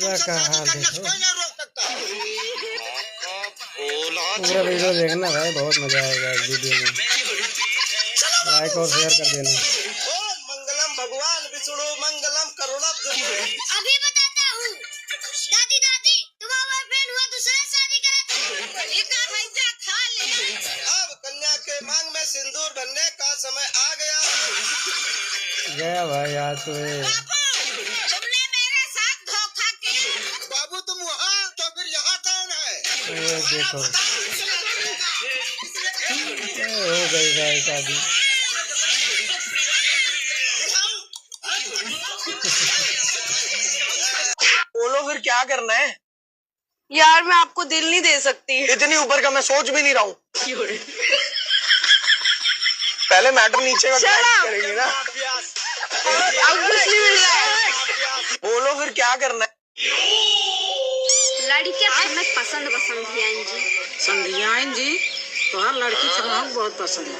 पूरा का हाल देखो। पूरा वीडियो देखना भाई, बहुत मजा आएगा इस वीडियो में। लाइक और शेयर कर देना। मंगलम भगवान विष्णु मंगलम करुणम। अभी बताता हूँ। दादी दादी तुम्हारा बॉयफ्रेंड हुआ दूसरे शादी करा इतना पैसा खा लिया। अब कन्या के मांग में सिंदूर भरने का समय आ गया। गया भाई आज तो तुमने मेरे साथ धोखा किया। बाबू तुम वहाँ तो फिर यहाँ कौन है? ये देखो हो गई भाई शादी। बोलो फिर क्या करना है? यार मैं आपको दिल नहीं दे सकती। इतनी ऊपर का मैं सोच भी नहीं रहा हूँ। पहले मैटर नीचे का करेंगे ना। अब कुछ नहीं मिल रहा है। बोलो फिर क्या करना है? लड़कियाँ तुम्हें पसंद है जी। संध्याएं जी तो हर लड़की को बहुत पसंद है।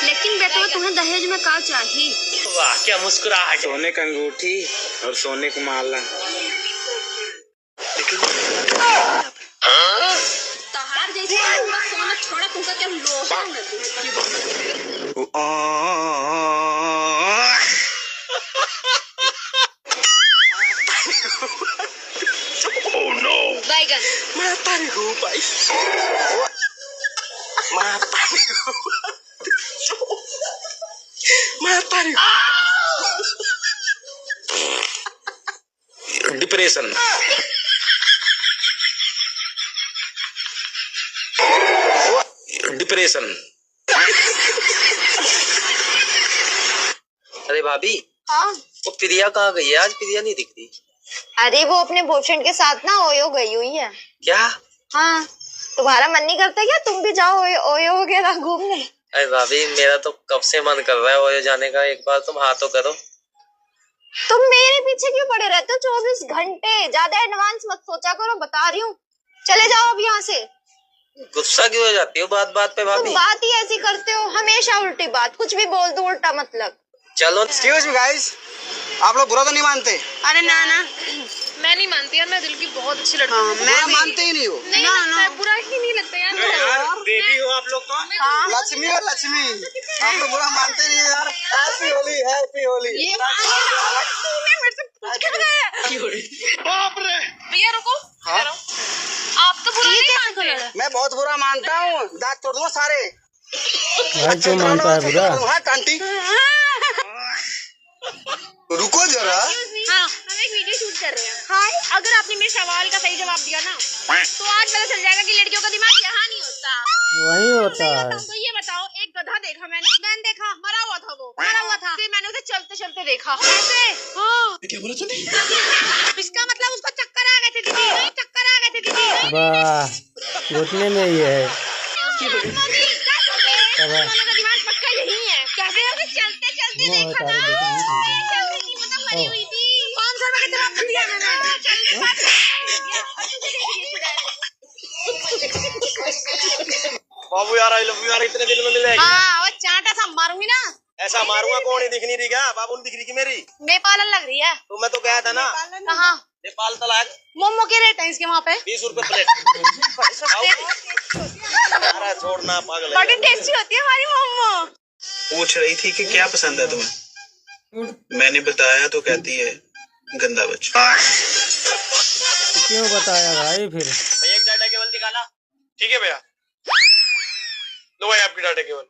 लेकिन बेटा तुम्हें दहेज में क्या चाहिए? वाह क्या मुस्कुराहट। सोने का अंगूठी और सोने का माला। तहार जैसे सोना छोड़ा तुमका क्या लोहा बैगन माता रे हो भाई। माता रे डिप्रेशन। डिप्रेशन। अरे भाभी, हाँ वो प्रिया कहाँ गई है? आज प्रिया नहीं दिख रही। अरे वो अपने बॉयफ्रेंड के साथ ना ओयो गई हुई है। क्या? हाँ तुम्हारा मन नहीं करता क्या तुम भी जाओ ओयो वगैरह घूमने? अरे भाभी, मेरा तो कब से मन कर रहा है ओयो जाने का। एक बार तुम हाँ तो करो। तुम मेरे पीछे क्यों पड़े रहते हो 24 घंटे? ज्यादा एडवांस मत सोचा करो, बता रही हूँ। चले जाओ अब यहाँ से। गुस्सा क्यों हो जाती हो बात बात पे तुम भाभी? बात ही ऐसी करते हो, हमेशा उल्टी बात। कुछ भी बोल दो उल्टा मतलब। चलो। एक्सक्यूज मी गाइस, आप लोग बुरा तो नहीं मानते? अरे ना ना, मैं नहीं मानती यार, मैं दिल की बहुत अच्छी लड़की हाँ, हूँ। बुरा मानते ही नहीं हो। नहीं लगता है, बुरा ही नहीं लगता यार। बेबी हो आप लोग तो। लक्ष्मी हो लक्ष्मी। आप लोग बुरा मानते नहीं यार। Happy Holi, happy Holi. बाप रे। भैया रुको। हाँ? आप तो बुरा नहीं मानते। मैं बहुत बुरा मानता हूँ, दांत तोड़ दूंगा सारे। भाई क्यों मानता है बुरा? हाँ कांटी। रुको जरा। हाँ, हम एक वीडियो शूट कर रहे हैं। हाँ, अगर आपने मेरे सवाल का सही जवाब दिया ना, तो आज पता चल जाएगा कि लड़कियों का दिमाग यहाँ नहीं होता। वही होता है। तो ये बताओ, एक गधा देखा मैंने देखा, मरा हुआ था वो, मरा हुआ था। फिर मैंने उसे चलते चलते देखा। ऐसे? हाँ। क्या बोला तूने? इसका मतलब उसको चक्कर आ गए थे दीदी। नहीं, चक्कर आ गए थे दीदी। वाह, घुटने में ही है। दिमाग पक्का यही है। कैसे चलते चलते देखा ना, मरी हुई थी। 500 रुपए का जवाब दिया मैंने। बाबू यार आई लव यू यार, इतने दिन में मिलेगी। हाँ, वो चांटा सा मारूंगी ना। ऐसा मारूंगा कौन ही दिख नहीं रही क्या? बाबू नहीं दिख रही की मेरी? नेपाल लग रही है। तो मैं तो गया था ना। कहाँ? नेपाल तलाक। मोमो के रेट है इसके वहाँ पे 20 रुपए प्लेट। अरे छोड़ना पागल। बड़ी टेस्टी होती है हमारी मोमो। पूछ रही थी कि क्या पसंद है तुम्हें। मैंने बताया तो कहती है गंदा बच्चा। क्यों बताया भाई फिर? भैया एक डाटा केबल दिखाना। ठीक है भैया, लो भाई आपकी डाटा केबल।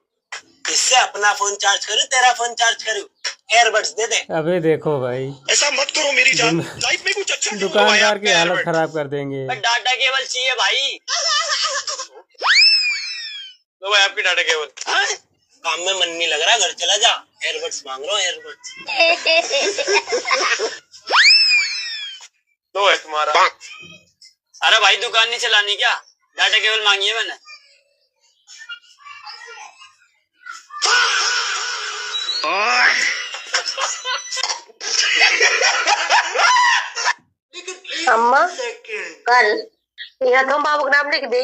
इससे अपना फोन चार्ज करूं, तेरा फोन चार्ज करूं? एयरबड्स दे दे। अबे देखो भाई, ऐसा मत करो मेरी जान, लाइफ में कुछ अच्छा दुकानदार की हालत खराब कर देंगे। डाटा केबल चाहिए भाई। लो भाई आपकी डाटा केबल। काम में मन नहीं लग रहा, घर चला जा। एयरबड्स मांग रहा हूँ, एयरबड्स। लो है तुम्हारा। अरे भाई दुकान नहीं चलानी क्या? डाटा केबल मांगी है मैंने। अम्मा कल यहाँ तो बाबू का नाम लिख दी।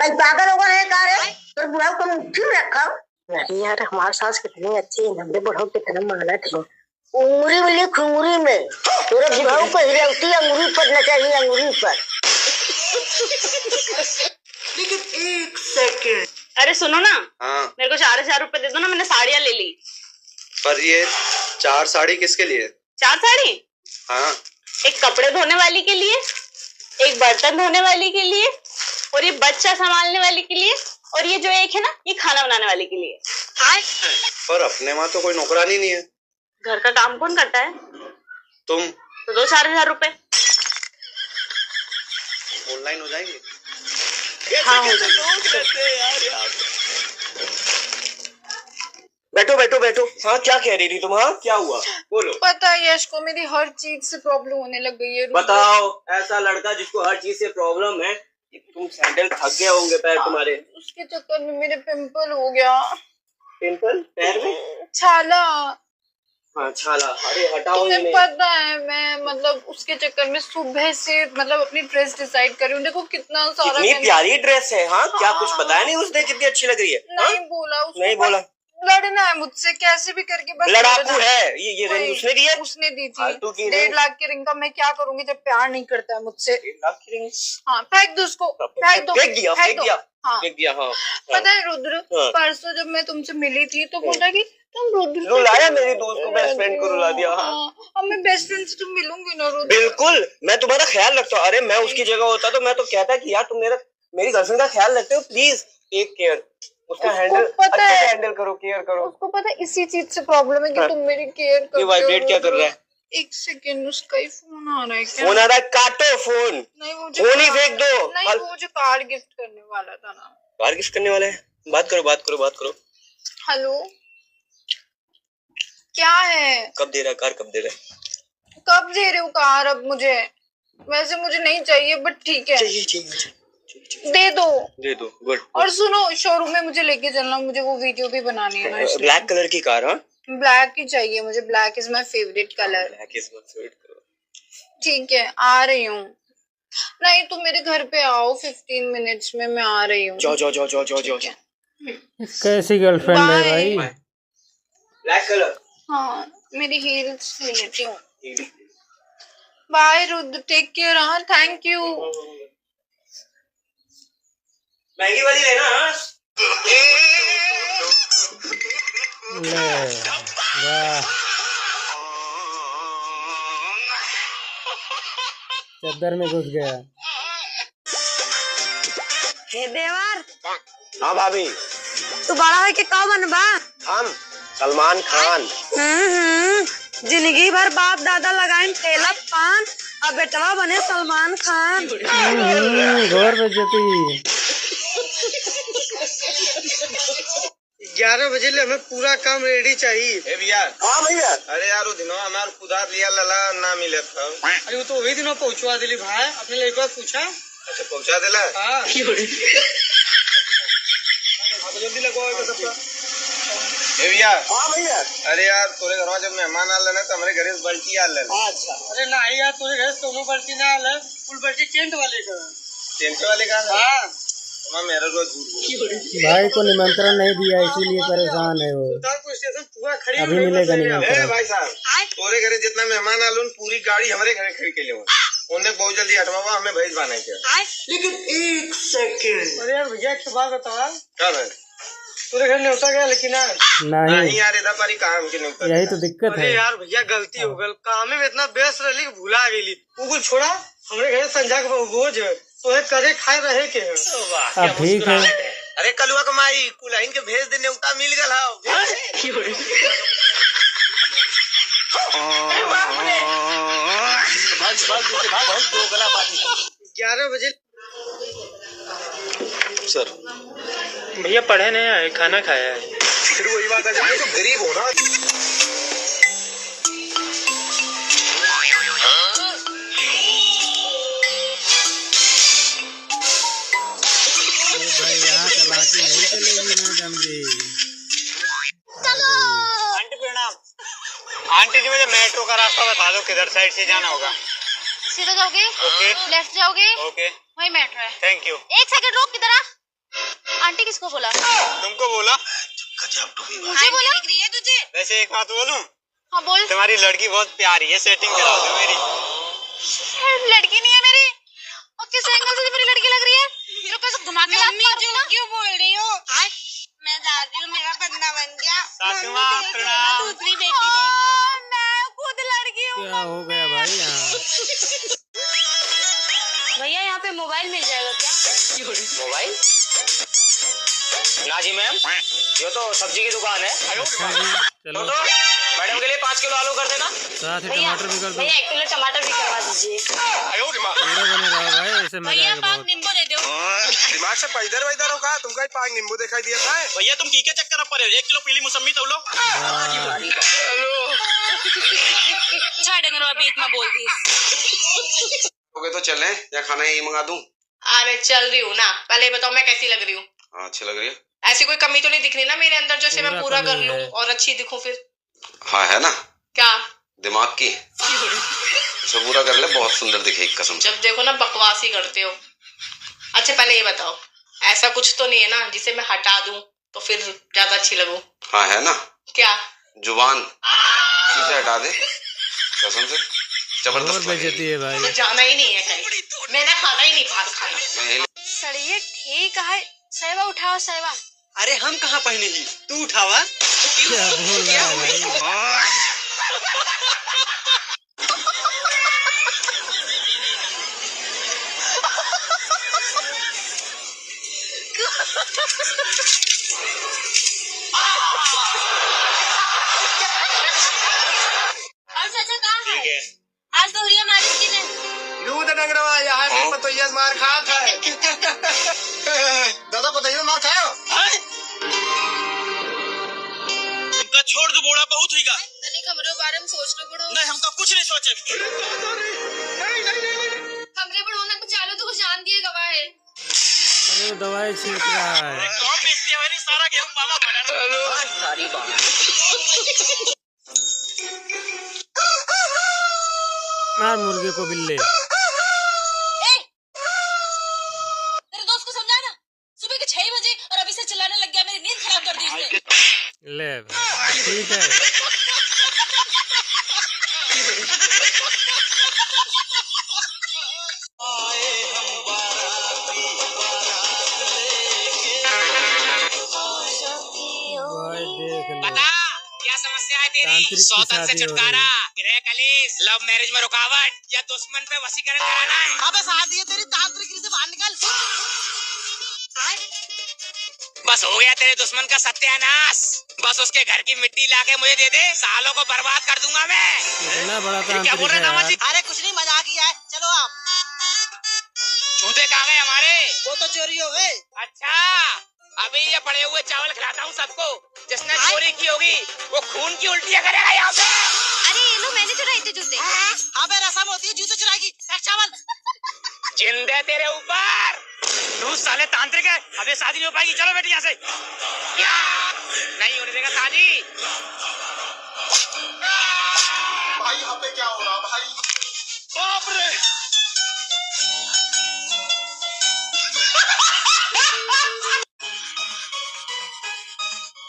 कई पागल होगा है कार है तो बुढ़ा को क्यों रखा? नहीं यार, हमारी सास कितनी अच्छी है, हमने बुढ़ाओ कितना माना थे। उंगली मिली खुंगरी में, तेरा बुढ़ाऊ पहले उठी अंगूरी पर न चाहिए, अंगूरी पर। लेकिन एक सेकंड। अरे सुनो ना, हाँ, मेरे को 4,000 रुपए दे दो ना, मैंने साड़ियाँ ले ली। पर ये 4 साड़ी किसके लिए? 4 साड़ी? हाँ, एक कपड़े धोने वाली के लिए, एक बर्तन धोने वाली के लिए, और ये बच्चा संभालने वाली के लिए, और ये जो एक है ना, ये खाना बनाने वाली के लिए। पर अपने वहाँ तो कोई नौकरानी नहीं है। घर का काम कौन करता है? तुम तो दो 4,000 रुपए। ऑनलाइन हो जाएंगे? हाँ हो जाएंगे। बैठो बैठो बैठो। हाँ क्या कह रही थी तुम? हाँ क्या हुआ, बोलो। पता है यश को मेरी हर चीज से प्रॉब्लम होने लग गई है। बताओ, ऐसा लड़का जिसको हर चीज से प्रॉब्लम है, तुम सैंडल थक गए होंगे पैर तुम्हारे। उसके चक्कर में मेरे पिंपल हो गया। पिंपल पैर में? छाला। हाँ छाला, अरे हटाओ। तुम्हें पता है मैं मतलब उसके चक्कर में सुबह से मतलब अपनी ड्रेस डिसाइड कर रही हूँ। देखो कितना सारा कितनी प्यारी ड्रेस है। हाँ क्या कुछ बताया नहीं उसने कितनी अच्छी लग रही है? नहीं बोला उसको, नहीं बोला। लड़ना है मुझसे कैसे भी करके, बस लड़ाकू है ये रिंग उसने दी है? उसने दी फालतू की थी। 1.5 लाख की रिंग का मैं क्या करूंगी जब प्यार नहीं करता है मुझसे। 1 लाख की रिंग? हाँ फेंक दो उसको, फेंक दो। फेंक दिया, फेंक दिया। हाँ फेंक दिया। हाँ पता है रुद्र, परसों जब मैं तुमसे मिली थी तो बोला कि तुम रुद्र रुलाया मेरी दोस्त को, बेस्ट फ्रेंड को रुला दिया। हाँ अब मैं बेस्ट फ्रेंड से तुम मिलूंगी ना रुद्र? बिल्कुल, मैं तुम्हारा ख्याल रखता हूँ। अरे मैं उसकी जगह होता तो मैं तो कहता कि यार तुम मेरी गर्लफ्रेंड का ख्याल रखते हो, प्लीज टेक केयर, उसका हैंडल अच्छे से हैंडल करो, केयर करो। उसको पता है इसी चीज से प्रॉब्लम है कि तुम मेरी केयर करते हो। ये वाइब्रेट क्या कर रहा है? एक सेकंड, उसका ही फोन आ रहा है क्या? फोन आ रहा है, काटो फोन। नहीं मुझे फोन ही फेंक दो। नहीं वो मुझे कार्ड गिफ्ट करने वाला था ना। कार किस करने वाले हैं? बात करो बात करो बात करो। हेलो क्या है? कब दे रहा है कार, कब दे रहा है? कब दे रहे हो कार अब मुझे? वैसे मुझे नहीं चाहिए बट ठीक है चाहिए दे दो। दे दो, गुड। और सुनो शोरूम में मुझे लेके चलना, मुझे वो वीडियो भी बनानी है ना। ब्लैक कलर की कार? हाँ ब्लैक ही चाहिए मुझे, black is my favourite colour. Black is my favourite colour. ठीक है आ रही हूँ। नहीं तुम मेरे घर पे आओ 15 मिनट्स में, मैं आ रही हूँ। जाओ जाओ जाओ जाओ जाओ जाओ। कैसी गर्लफ्रेंड है भाई? Black colour? हाँ मेरी हील्स ले लेती हूँ। Bye Rudra, take care. हाँ थैंक यू। महंगी वाली लेना। वाह चद्दर में घुस गया। हे देवर, हाँ भाभी। तू बड़ा है कि कौन बनबा? हम सलमान खान। जिंदगी भर बाप दादा लगाइन ठेला पान, अब बेटवा बने सलमान खान। घोर बेइज्जती। 11 बजे ले हमें पूरा काम रेडी चाहिए। भैया। हाँ भैया। अरे यार वो दिनों हमार खुदार लिया लला ना मिले था। अरे वो तो वही दिनों पहुंचवा दिली भाई, अपने लिए एक बार पूछा। अच्छा पहुंचा दिला? हाँ जल्दी लगवाओ सबका। भैया। हाँ भैया। अरे यार तोरे घर में जब मेहमान आ लेना तो हमारे घर से बल्टी आ लेना। अच्छा। अरे ना यार तोरे घर से दोनों बल्टी ना आले, फुल बल्टी टेंट वाले का। टेंट वाले का? हाँ मेरा रोज भाई को निमंत्रण नहीं दिया इसीलिए परेशान है वो। अभी मिलेगा निमंत्रण। भाई साहब तोरे घरे जितना मेहमान आलून पूरी गाड़ी हमारे घरे खड़ी के लिए उन्हें बहुत जल्दी हटवावा, हमें भेज बाना क्या। लेकिन एक सेकंड। अरे यार भैया एक बात बताओ, कब है तोरे घर न्योता गया लेकिन नहीं यार इधर पारी काम के न्योता। यही तो दिक्कत है। अरे यार भैया गलती हो गई, काम में इतना व्यस्त रही भूला गई। वो छोड़ा हमारे घर संजा के भोज तो करे खाए रहे के। अब ठीक है। अरे कलुआ कमाई कुलाइन के भेज दे न्योता मिल गया। 11 बजे सर भैया पढ़े नहीं आए, खाना खाया है। फिर वही बात है जब तुम गरीब हो ना। भाई यहाँ चलाकी नहीं चलेगी मैडम जी। आंटी प्रणाम। आंटी जी मुझे मेट्रो का रास्ता बता दो, किधर साइड से जाना होगा। सीधा जाओगे? ओके। लेफ्ट जाओगे? ओके वही मेट्रो है। Thank you. एक सेकंड रुक, किधर आ? आंटी किसको बोला? तुमको बोला। मुझे बोला? वैसे एक बात बोलूं, हाँ बोल। तुम्हारी लड़की बहुत प्यारी है, सेटिंग करा दो मेरी। लड़की नहीं है मेरी, और किस एंगल से मेरी लड़की लग रही है? मेरे को ऐसे घुमा के क्यों बोल रही हो? मैं दादी हूँ, मेरा बंदा बन गया। सासू माँ प्रणाम। दूसरी बेटी मैं खुद लड़की हूँ। क्या हो गया भाई यहाँ? भैया यहाँ पे मोबाइल मिल जाएगा क्या? मोबाइल? ना जी मैम, ये तो सब्जी की दुकान है। अच्छा जी, चलो तो मैडम के लिए 5 किलो आलू कर देना। साथ ही टमाटर भी कर दो। भैया 1 किलो टमाटर भी करवा दीजिए। पूरा बनेगा भाई, ऐसे मजा भैया आएगा पाव बहुत। नींबू दे दो। दिमाग से पैदर वैदर होगा, तुमका पाग नींबू दिखाई दिया था। भैया तुम की के चक्कर में पड़े हो? 1 किलो पीली मौसमी तौलो। छा डंगरवा बीच में बोल दी। हो गए तो चलें या खाना यही मंगा दूं? अरे चल रही हूँ ना, पहले बताओ मैं कैसी लग रही हूँ? हाँ अच्छी लग रही है। ऐसी कोई कमी तो नहीं दिख रही ना मेरे अंदर, जैसे मैं पूरा कर लूँ और अच्छी दिखूं फिर? हाँ है ना, क्या दिमाग की उसे पूरा कर ले, बहुत सुंदर दिखेगी कसम से। जब देखो ना बकवास ही करते हो। अच्छा पहले ये बताओ, ऐसा कुछ तो नहीं है ना जिसे मैं हटा दूं तो फिर ज्यादा अच्छी लगूं? हाँ है ना, क्या? जुबान सीधे हटा दे, कसम से जबरदस्त बेइज्जती है भाई। तो जाना ही नहीं है कहीं, मैंने खाना ही नहीं बाहर खाना। सड़िए ठीक है, सहवा उठाओ सहवा। अरे हम कहाँ पहने ही, तू उठावा। क्या बोल रहा है भाई? और चाचा कहाँ है? आज तो हुरिया मारी थी ने। लू तो डंगरवा यहाँ पे पतोइया मार खात है। दादा पतोइया मार खायो? तुमका छोड़ दो, बोड़ा बहुत होगा। तनिक हमरे बारे में सोच लो बड़ो। नहीं हमका कुछ नहीं सोचे। हमरे बड़ो ने कुछ आलो तो कुछ जान दिए गवा है। अरे वो दवाई छींट रहा है। कौन बेचते वाली सारा गेहूं मामा बना। सारी बात। मार मुर्गे को बिल्ले। तेरे दोस्त को समझा ना, सुबह के 6 बजे और अभी से चिल्लाने लग गया, मेरी नींद खराब कर दी इसने। ले भाई, ठीक है। भाई देख लो, बता क्या समस्या है तेरी? तांत्रिक की सौतन से शादी हो छुटकारा, गृह कलेश, लव मैरिज में रुकावट या दुश्मन पे वशीकरण कराना है? अबे शादी है तेरी, तांत्रिक से बाहर निकल। बस हो गया तेरे दुश्मन का सत्यानाश। बस उसके घर की मिट्टी लाके मुझे दे दे, सालों को बर्बाद कर दूंगा मैं। इतना बड़ा क्या बोल तांत्रिक रहे है नामाजी? यार। अरे कुछ नहीं, मजाक किया है, चलो आप। जूते कहाँ गए हमारे? वो तो चोरी हो गए। अच्छा अभी ये पड़े हुए चावल खिलाता हूँ सबको, जिसने चोरी की होगी वो खून की उल्टियाँ करेगा यहाँ पे। अरे ये लो, मैंने चुराए थे जूते। अबे रसम होती है जूते चुराएगी, फेंक चावल। जिंदे तेरे ऊपर। तू साले तांत्रिक है, अबे शादी नहीं हो पाएगी, चलो बेटी यहाँ से। क्या नहीं होने देगा शादी? भाई यहाँ पे क्या हो रहा भाई? बाप रे।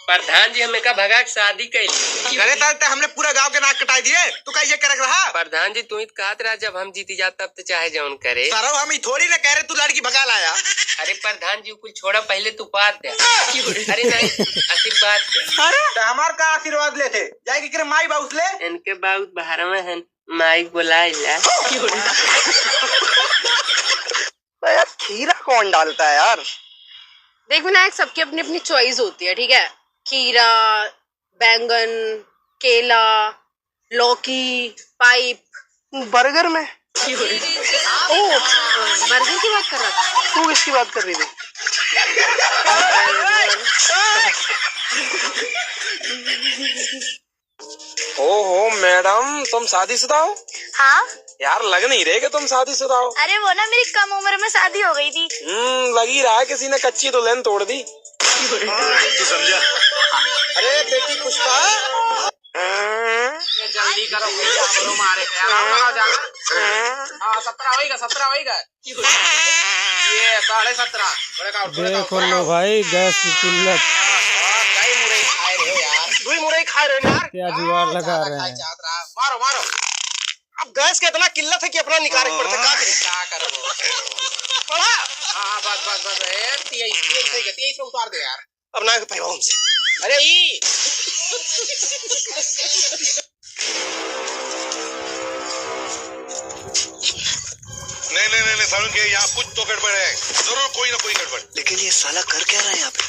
प्रधान जी हमें का भगा के शादी कैली। करे तो हमने पूरा गांव के नाक कटाई दिए, तू कैसे कर रहा? प्रधान जी तू ही कहत रहा जब हम जीती जा तब तो चाहे जौन करे। सारा हम ही थोड़ी ना कह रहे तू लड़की भगा लाया। अरे प्रधान जी कुछ छोड़ा, पहले तू बात दे। अरे नहीं आशीर्वाद दे। अरे तो हमार का आशीर्वाद लेते जाएगी कि माई बाउस ले। इनके बहुत बाहर में है माइक बुलाइला। यार खीरा कौन डालता है यार? देख विनायक, सबकी अपनी अपनी चॉइस होती है, ठीक है? खीरा, बैंगन, केला, लौकी, पाइप। बर्गर में ओ बर्गर की बात कर रहा था? तू किसकी बात कर रही थी? ओहो मैडम, तुम शादीशुदा हो? हाँ यार लग नहीं रहे कि तुम शादीशुदा हो। अरे वो ना मेरी कम उम्र में शादी हो गई थी। लग ही रहा है किसी ने कच्ची दुल्हन तोड़ दी। तू समझा? अरे बेटी पुष्पा, जल्दी करो भैया, हमरो मारे के यार। हाँ 17 होएगा, 17 होएगा। ये 17.5 बड़े का। देखो लो भाई, गैस की किल्लत। कई मुरई खाए रहे हो यार, 2 मुरई खाए रहे हो यार। क्या जुगाड़ लगा रहे हैं। मारो मारो। अब गैस का इतना किल्लत है कि अपना निकाल पड़ता क्या करें। क्या करो पड़ा हाँ बस तेईस पे उतार दे यार। अब ना परिवहन से अरे ई नहीं सारुण के यहाँ कुछ तो गड़बड़ है, जरूर कोई ना कोई गड़बड़। लेकिन ये साला कर क्या रहा है यहाँ पे?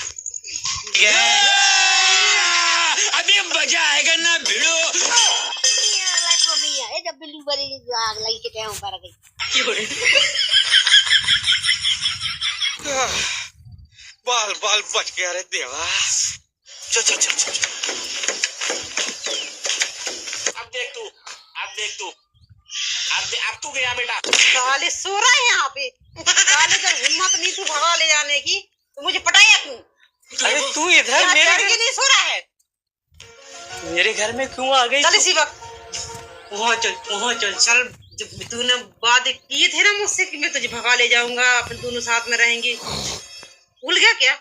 अभी मजा आएगा ना भिड़ो। जब बिल्ली बड़ी आग लगी के टाइम पर गई। बाल बाल बच गया रे देवा। चल चल चल चल अब तू गया बेटा। साले सो रहा है यहाँ पे। साले जब हिम्मत नहीं तू भगा ले जाने की तो मुझे पटाया क्यों? अरे तू इधर मेरे नहीं सो रहा है। मेरे घर में क्यों आ गई? चल इसी वक्त वहाँ चल। जब तूने वादे किए थे ना मुझसे कि मैं तुझे भगा ले जाऊंगा, अपन दोनों साथ में रहेंगे, भूल गया क्या?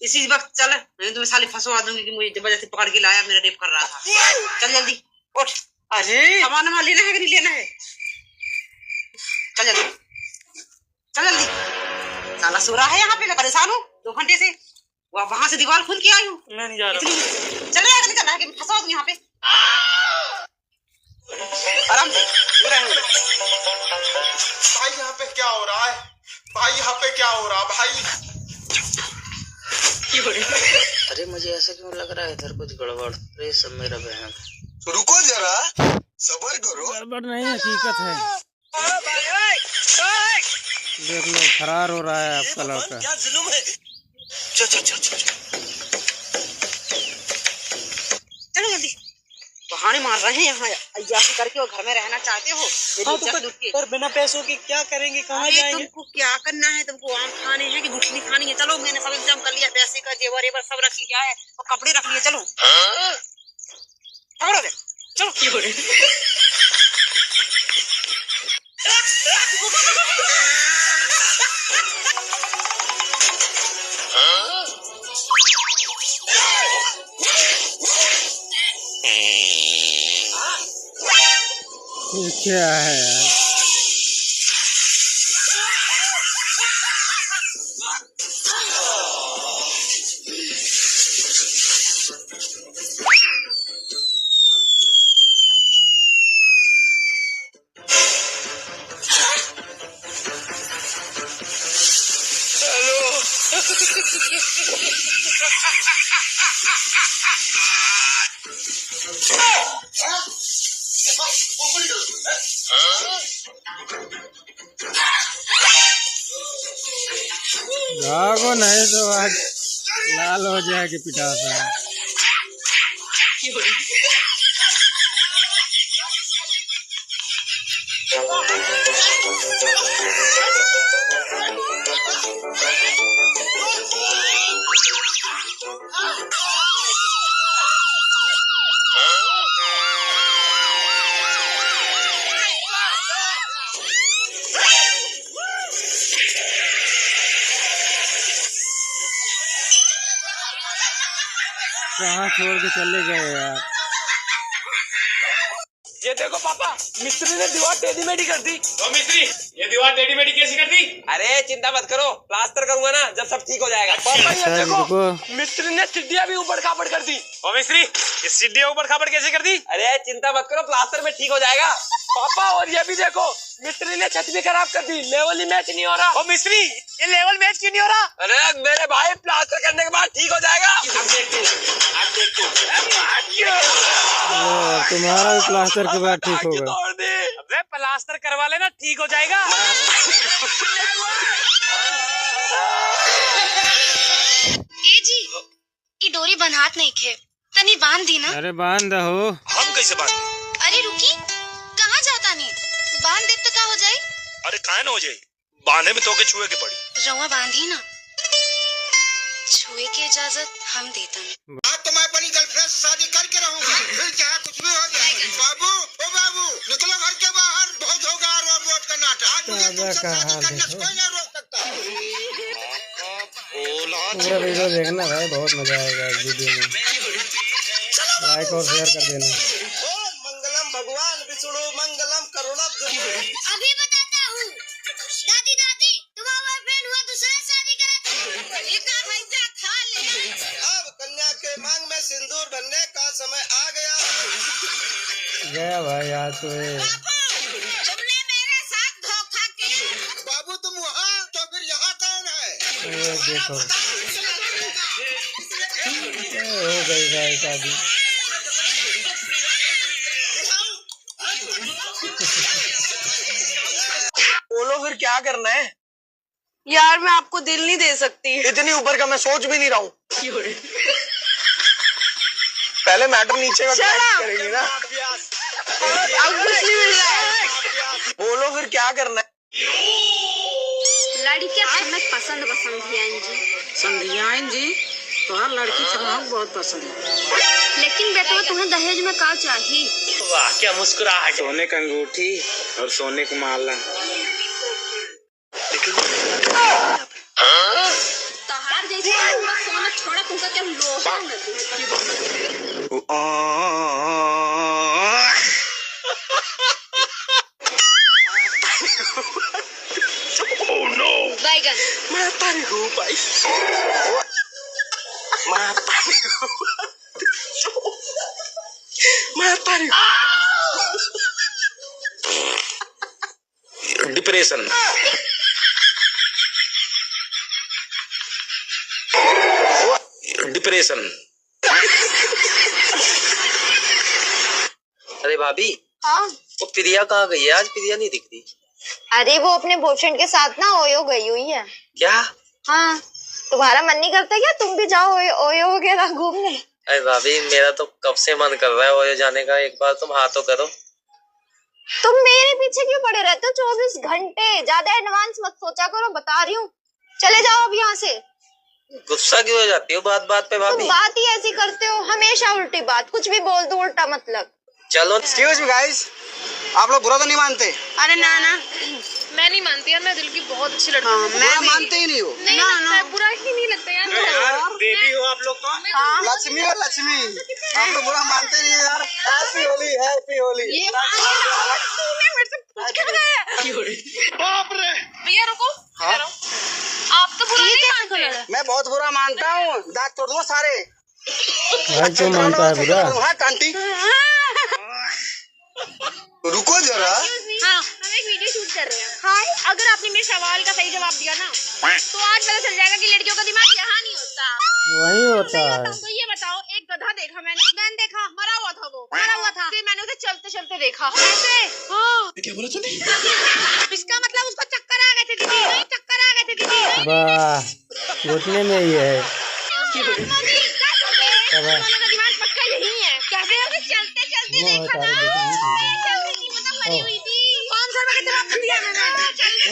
इसी वक्त चल, मैं तुम्हें साले फंसवा दूंगी कि मुझे जबरदस्ती पकड़ के लाया, मेरा रेप कर रहा था। चल जल्दी उठ। अरे सामान लेना है कि नहीं लेना है? चल जल्दी चल जल्दी। साला सो रहा है यहाँ पे, मैं परेशान हूँ 2 घंटे से। वहां से दीवार खोल के आई हूँ। मैं नहीं जा रहा। चले जाकर निकलना है कि फंसा दूं यहाँ पे। आराम से भाई यहाँ पे क्या हो रहा है? भाई यहाँ पे क्या हो रहा भाई? अरे मुझे ऐसा क्यों लग रहा है इधर कुछ गड़बड़। अरे सब मेरा बहन। रुको जरा, सबर करो। गड़बड़ नहीं, हकीकत है। देख लो फरार हो रहा है आपका लड़का। क्या जुल्म है। चल चल चल चल चलो जल्दी। बहाने मार रहे हैं यहाँ अय्याशी करके, और घर में रहना चाहते हो। पर बिना पैसों के क्या करेंगे? कहाँ जाएंगे? तुमको क्या करना है? तुमको आम खाने हैं कि गुठली खानी है? चलो मैंने सब इंतजाम कर लिया, पैसे का जेवर सब रख लिया है और कपड़े रख लिए। चलो पकड़ो चलो। ये क्या है यार? भागो नहीं तो आज लाल हो जाएगी पिटासा। कहाँ छोड़ के चले गए यार? ये देखो पापा, मिस्त्री ने दीवार टेढ़ी मेढ़ी कर दी। तो मिस्त्री ये दीवार टेढ़ी मेढ़ी कैसी कर दी? अरे चिंता मत करो, प्लास्टर करूंगा ना जब सब ठीक हो जाएगा। पापा ये देखो, रुको। मिस्त्री ने सीढ़ियाँ भी ऊपर खापड़ कर दी। ओ मिस्त्री ये सीढ़ियाँ ऊपर खापड़ कैसे कर दी? अरे चिंता मत करो, प्लास्टर में ठीक हो जाएगा। पापा और ये भी देखो, मिस्त्री ने छत भी खराब कर दी। लेवल ही मैच नहीं हो रहा। ओ मिस्त्री ये लेवल मैच क्यों नहीं हो रहा? अरे मेरे भाई प्लास्टर करने के बाद ठीक हो जाएगा। अब देख तू लो, तुम्हारा भी प्लास्टर के बाद ठीक होगा। अबे प्लास्टर करवा लेना, ठीक हो जाएगा। ए जी ई डोरी बन्हात नहीं खे, तनी बांध दी ना। अरे बांध दो। हम कैसे बात? अरे रुकी, कहाँ जाता नहीं? बांध दे तो का हो जाए? अरे काहे न हो जाए, बांधे में तो के छुए के पड़ी। रवा बांधी ना, छुए की इजाजत हम देता नहीं। आज तो मैं अपनी गर्लफ्रेंड से शादी करके रहूंगा, फिर चाहे कुछ भी हो जाए। बाबू ओ बाबू निकलो घर के बाहर, बहुत होगा रोड का नाटक। आज मुझे तुमसे शादी करने से कोई नहीं रोक सकता। पूरा वीडियो देखना भाई, बहुत मजा आएगा इस वीडियो में। लाइक और शेयर कर देना। मंगलम भगवान विष्णु मंगलम करुणाब्ध। अभी बताता हूँ। दादी दादी तुम्हारा बॉयफ्रेंड हुआ दूसरा शादी करा। एक पैसा खा ले। अब कन्या के मांग में सिंदूर भरने का समय आ गया। गया भाई आज तो ये तुमने मेरे साथ धोखा किया। बाबू तुम वहाँ तो फिर यहाँ कौन है? देखो हो गई भाई शादी। बोलो फिर क्या करना है? यार मैं आपको दिल नहीं दे सकती। इतनी ऊपर का मैं सोच भी नहीं रहा हूँ। पहले मैटर नीचे का करेंगे ना। अब कुछ नहीं मिल रहा है। बोलो फिर क्या करना है? लड़कियां तुम्हें पसंद है जी। संध्याएं जी तुम्हारा लड़की चमक बहुत पसंद है। लेकिन बेटा तुम्हें दहेज में क्या चाहिए? वाह क्या मुस्कुराहट। सोने का अंगूठी और सोने का माला। तहार जैसे सोना छोड़ा तुमका क्या लोहा बैगन माता रे हो भाई। माता रे डिप्रेशन। डिप्रेशन। अरे भाभी हाँ वो प्रिया कहाँ गई है? आज प्रिया नहीं दिख रही। अरे वो अपने बॉयफ्रेंड के साथ ना ओयो गई हुई है। क्या? हाँ तुम्हारा मन नहीं करता क्या तुम भी जाओ ओयो वगैरह घूमने? अरे भाभी मेरा तो कब से मन कर रहा है ओयो जाने का। एक बार तुम हाँ तो करो। तुम मेरे पीछे क्यों पड़े रहते हो 24 घंटे? ज्यादा एडवांस मत सोचा करो, बता रही हूँ। चले जाओ अब यहाँ से। गुस्सा क्यों हो जाती हो बात बात पे तुम भाभी? बात ही ऐसी करते हो, हमेशा उल्टी बात। कुछ भी बोल दो उल्टा मतलब। चलो एक्सक्यूज मी गाइस, आप लोग बुरा तो नहीं मानते? अरे ना ना मैं नहीं मानती यार, मैं दिल की बहुत अच्छी लड़की हाँ, बुरा मानते ही नहीं हो। नहीं लगता है, बुरा ही नहीं लगता यार। बेबी हो आप लोग तो। लक्ष्मी और लक्ष्मी आप लोग बुरा मानते नहीं हो यार। Happy Holi, happy Holi. ये मेरे से पूछ क्या रहा है? बाप रे। भैया रुको, आप तो बुरा नहीं मानते। मैं बहुत बुरा मानता हूँ, दांत तोड़ दूंगा सारे। भाई क्यों मानता है बुरा? हाँ कांटी रुको जरा। हाँ हम एक वीडियो शूट कर रहे हैं। हाँ अगर आपने मेरे सवाल का सही जवाब दिया ना तो आज पता चल जाएगा कि लड़कियों का दिमाग यहाँ नहीं होता। वही होता है। तो ये बताओ, एक गधा देखा मैंने देखा, मरा हुआ था वो, मरा हुआ था। फिर मैंने उसे चलते चलते देखा ऐसे। हाँ क्या बोला तूने? इसका मतलब उसको चक्कर आ गए थे दीदी, चक्कर आ गए थे दीदी। वाह घुटने में ही है। दिमाग पक्का यही है। कैसे अभी चलते चलते देखा ना, मतलब मरी हुई थी। 500 रुपए का जवाब दिया मैंने। चलते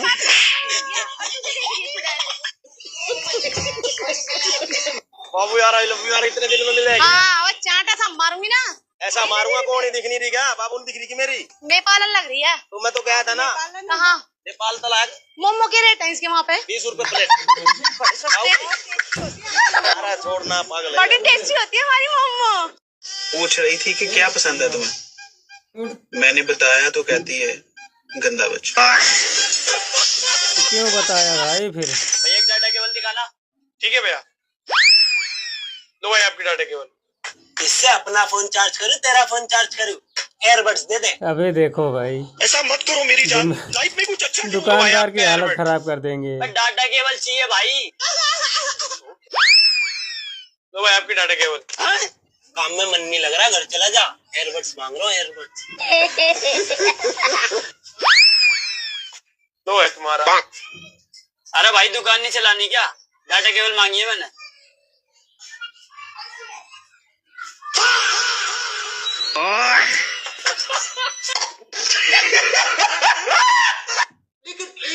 बाबू यार आई लव यू यार, इतने दिन में मिलेगी। हाँ वो चांटा सा मारूंगी ना। ऐसा मारूंगा कौन ही दिख नहीं रही क्या? बाबू नहीं दिख रही की मेरी? नेपाल लग रही है। तो मैं तो गया था ना। कहाँ? नेपाल तलाक। मोमो के रेट है इसके वहाँ पे 20 रुपए प्लेट। अरे छोड़ना पागल है। बड़ी टेस्टी होती है हमारी मोमो। पूछ रही थी कि क्या पसंद है तुम्हें? मैंने बताया तो कहती है गंदा बच्चा। क्यों बताया भाई फिर? भैया एक डाटा केबल दिखाना। ठीक है भैया, लो भाई आपकी डाटा केबल। इससे अपना फोन चार्ज करूं, तेरा फोन चार्ज करूं? एयरबड्स दे दे। अबे देखो भाई, ऐसा मत करो मेरी जान, लाइफ में कुछ अच्छा दुकानदार की हालत खराब कर देंगे। डाटा केबल चाहिए भाई। लो भाई आपकी डाटा केबल। काम में मन नहीं लग रहा, घर चला जा। एयरबड्स मांग रहा हूँ, एयरबड्स। लो है तुम्हारा। अरे भाई दुकान नहीं चलानी क्या? डाटा केबल मांगी है मैंने।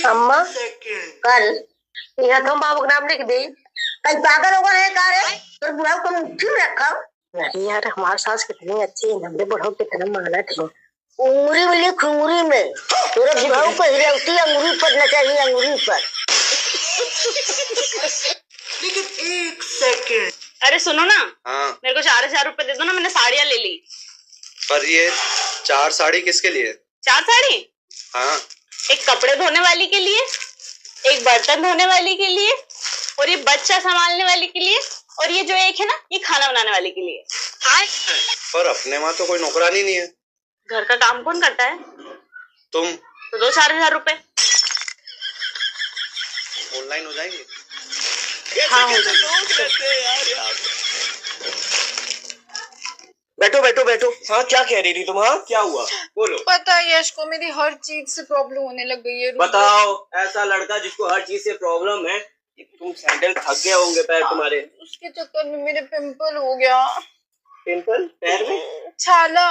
अम्मा कल यह तो बाबू का नाम लिख दे। कल पागल होगा है का रे? तो बुढ़ाऊ को क्यों रखा? नहीं यार, हमारी सास कितनी अच्छी है, हमने बुढ़ाऊ कितना माना थे। उंगली में लिख, उंगली में। तेरे बुढ़ाऊ को हिलौती अंगूरी पर न चाहिए, अंगूरी पर। लेकिन एक सेकंड, अरे सुनो ना, हाँ, मेरे को 4,000 रुपए दे दो ना, मैंने साड़ियाँ ले ली। पर ये 4 साड़ी किसके लिए? 4 साड़ी? हाँ, एक कपड़े धोने वाली के लिए, एक बर्तन धोने वाली के लिए, और ये बच्चा संभालने वाली के लिए, और ये जो एक है ना, ये खाना बनाने वाली के लिए। पर अपने वहाँ तो कोई नौकरानी नहीं है। घर का काम कौन करता है? तुम। तो दो 4,000 रुपए। ऑनलाइन हो जाएंगे? हाँ हो जाएंगे। बैठो बैठो बैठो। हाँ, क्या कह रही थी तुम? हाँ, क्या हुआ? बोलो। पता है यश को मेरी हर चीज से प्रॉब्लम होने लग गई है। बताओ, ऐसा लड़का जिसको हर चीज से प्रॉब्लम है, तुम सैंडल थक गए होंगे पैर तुम्हारे। उसके चक्कर में मेरे पिंपल हो गया। पिंपल पैर में? छाला।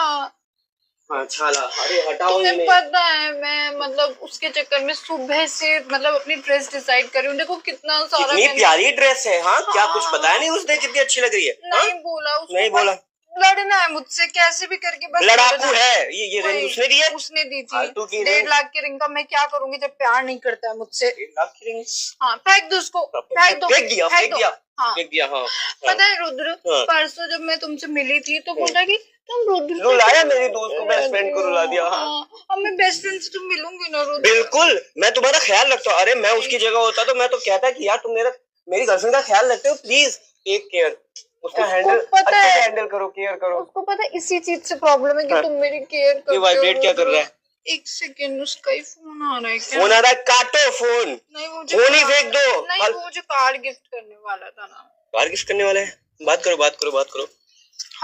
हाँ, छाला। अरे हटाओ। तुम्हें पता है मैं मतलब उसके चक्कर में सुबह से मतलब अपनी ड्रेस डिसाइड कर रही हूँ। देखो कितना सारा। कितनी प्यारी ड्रेस है। हाँ, क्या कुछ बताया नहीं उसने कितनी अच्छी लग रही है? नहीं बोला उसको। नहीं बोला। लड़ना है मुझसे कैसे भी करके, बस लड़ाकू है ये रिंग उसने दी है? उसने दी थी। 1.5 लाख की रिंग का मैं क्या करूंगी जब प्यार नहीं करता है मुझसे। 1 लाख की रिंग? हाँ, फेंक दो उसको। फेंक दो। फेंक दिया। हाँ। फेंक दिया। हाँ। पता है रुद्र, परसों जब मैं तुमसे मिली थी तो बोला कि तुम रुद्र रुलाया मेरी दोस्त को, बेस्ट फ्रेंड को रुला दिया। हाँ। अब मैं बेस्ट फ्रेंड से तुम मिलूंगी ना रुद्र? बिल्कुल, मैं तुम्हारा ख्याल रखता हूँ। अरे मैं उसकी जगह होता तो मैं तो कहता कि यार तुम मेरी गर्लफ्रेंड का ख्याल रखते हो, प्लीज टेक केयर। उसका हैंडल अच्छे से हैंडल करो, केयर करो। उसको पता है इसी चीज से प्रॉब्लम है कि तुम मेरी केयर करते हो। ये वाइब्रेट क्या कर रहा है? 1 सेकंड, उसका ही फोन आ रहा है क्या? फोन आ रहा है? काटो फोन। नहीं, मुझे फोन ही फेंक दो। नहीं, वो मुझे कार गिफ्ट करने वाला था ना। कार गिफ्ट करने वाला है? बात करो।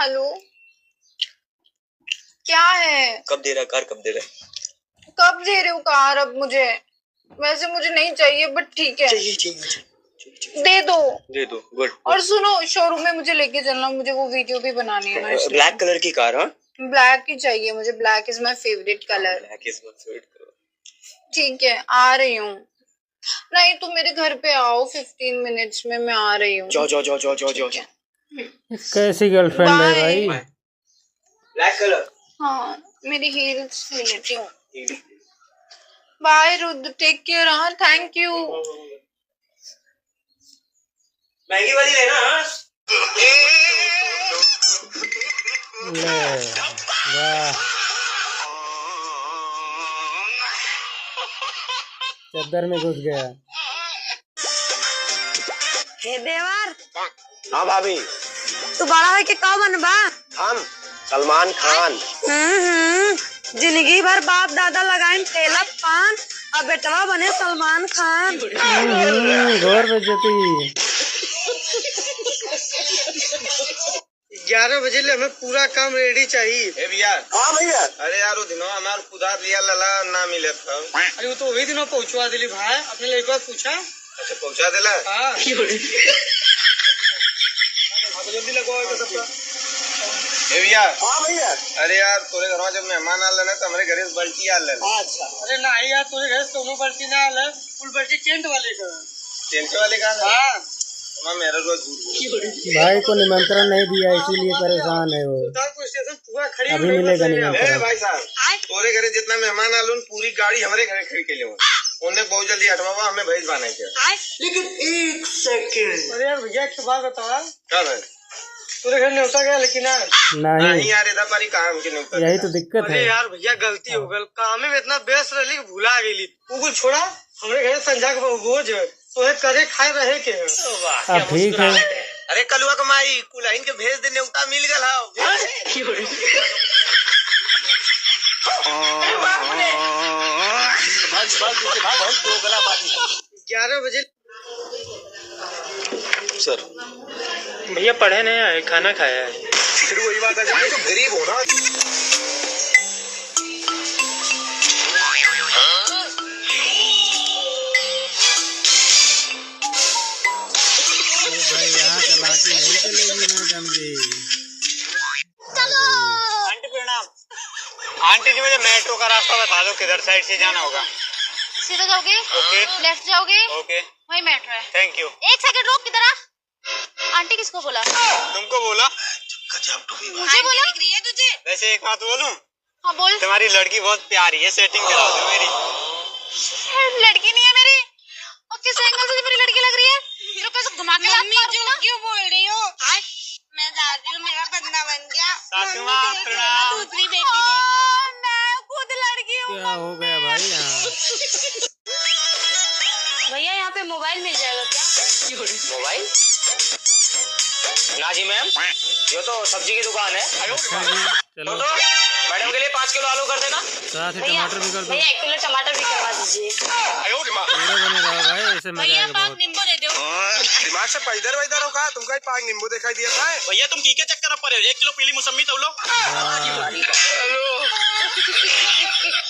हेलो, क्या है? कब दे रहा है कार? कब दे रहा है? कब दे रहे हो कार? अब मुझे वैसे मुझे नहीं चाहिए, बट ठीक है चाहिए। दे दो। गुड। और सुनो, शोरूम में मुझे लेके चलना, मुझे वो वीडियो भी बनानी है ना। ब्लैक कलर की कार? हाँ, ब्लैक ही चाहिए मुझे। Black is my favourite colour. Black is my favourite colour. ठीक है, आ रही हूँ। नहीं, तुम मेरे घर पे आओ 15 मिनट्स में, मैं आ रही हूँ। जाओ। कैसी गर्लफ्रेंड है भाई? Black colour? हाँ, मेरी हील्स ले लेती हूँ। Bye Rudra, take care. हाँ, थैंक यू। महंगी वाली लेना। वाह, चद्दर में घुस गया। हे देवर। हाँ भाभी। तू बड़ा है कि कौन बनबा? हम सलमान खान। जिंदगी भर बाप दादा लगाइन तेला पान, अब बेटवा बने सलमान खान। घोर बेइज्जती। 11 बजे ले हमें पूरा काम रेडी चाहिए। भैया। हाँ भैया। अरे यार वो दिनों हमार खुदा दिया लला ना मिले था। अरे वो तो वही दिनों पहुंचवा दिली भाई। अपने लड़का पूछा। अच्छा, पहुंचा दिला? हाँ। जल्दी लगवाओ सबका। भैया। हाँ भैया। अरे यार तोरे घर में जब मेहमान आ लेना तो हमारे घर से बल्टी आ लेना। अच्छा। अरे नहीं यार, तोरे घर से दोनों बल्टी ना आले, फुल बल्टी टेंट वाले का। टेंट वाले का? हाँ। मेरा रोज भाई को निमंत्रण नहीं दिया, इसीलिए परेशान है वो। स्टेशन पूरा खड़ी। अभी मिलेगा निमंत्रण। भाई साहब, तोरे घरे जितना मेहमान आलून पूरी गाड़ी हमारे घरे खड़ी के लिए उन्हें बहुत जल्दी हटवावा, हमें भेज पाना है। लेकिन 1 सेकंड। अरे यार भैया की बात बतावा। क्या है? तोरे घर न्योता गया लेकिन नहीं यार, इधर पारी काम के न्योता। यही तो दिक्कत है। अरे यार भैया गलती हो गई, काम में इतना व्यस्त रही भूला गई। वो छोड़ा हमारे घर संजा के भोज तो करे खाए रहे के। अब ठीक है। अरे कलुआ कमाई कुलाइन के भेज दे, न्योता मिल गया। 11 बजे। सर भैया पढ़े नहीं आए, खाना खाया है। फिर वही बात है, तो गरीब हो ना। भाई यहाँ चलाती नहीं चलेगी ना जमगी। आंटी प्रणाम। आंटी जी मुझे मेट्रो का रास्ता बता दो, किधर साइड से जाना होगा। सीधा जाओगे? ओके। लेफ्ट जाओगे? ओके। वही मेट्रो है। Thank you. 1 सेकंड रुक, किधर आ? आंटी किसको बोला? तुमको बोला। मुझे बोला? दिख रही है तुझे? वैसे एक बात बोलूं? हाँ बोल। तुम्हारी लड़की बहुत प्यारी है, सेटिंग करा दो मेरी। लड़की नहीं है मेरी। और किस एंगल से मेरी लड़की लग रही है? तो कैसे घुमा के मम्मी जो क्यों बोल रही हो? मैं दादी हूँ, मेरा बंदा बन गया। सासू माँ प्रणाम। दूसरी बेटी देख। मैं खुद लड़की हूँ। क्या हो गया भाई यहाँ? भैया यहाँ पे मोबाइल मिल जाएगा क्या? मोबाइल? ना जी मैम, ये तो सब्जी की दुकान है। चलो तो मैडम के लिए 5 किलो आलू कर देना। साथ ही टमाटर भी कर दो। भैया 1 किलो टमाटर भी करवा दीजिए। पूरा बनेगा भाई, ऐसे मजा भैया आएगा 5 बहुत। नींबू दे दो। दिमाग से पैदर वैदर होगा तुमका ही 5 नींबू दिखाई दिया था। भैया तुम की के चक्कर में पड़े हो? 1 किलो पीली मौसमी तो लो।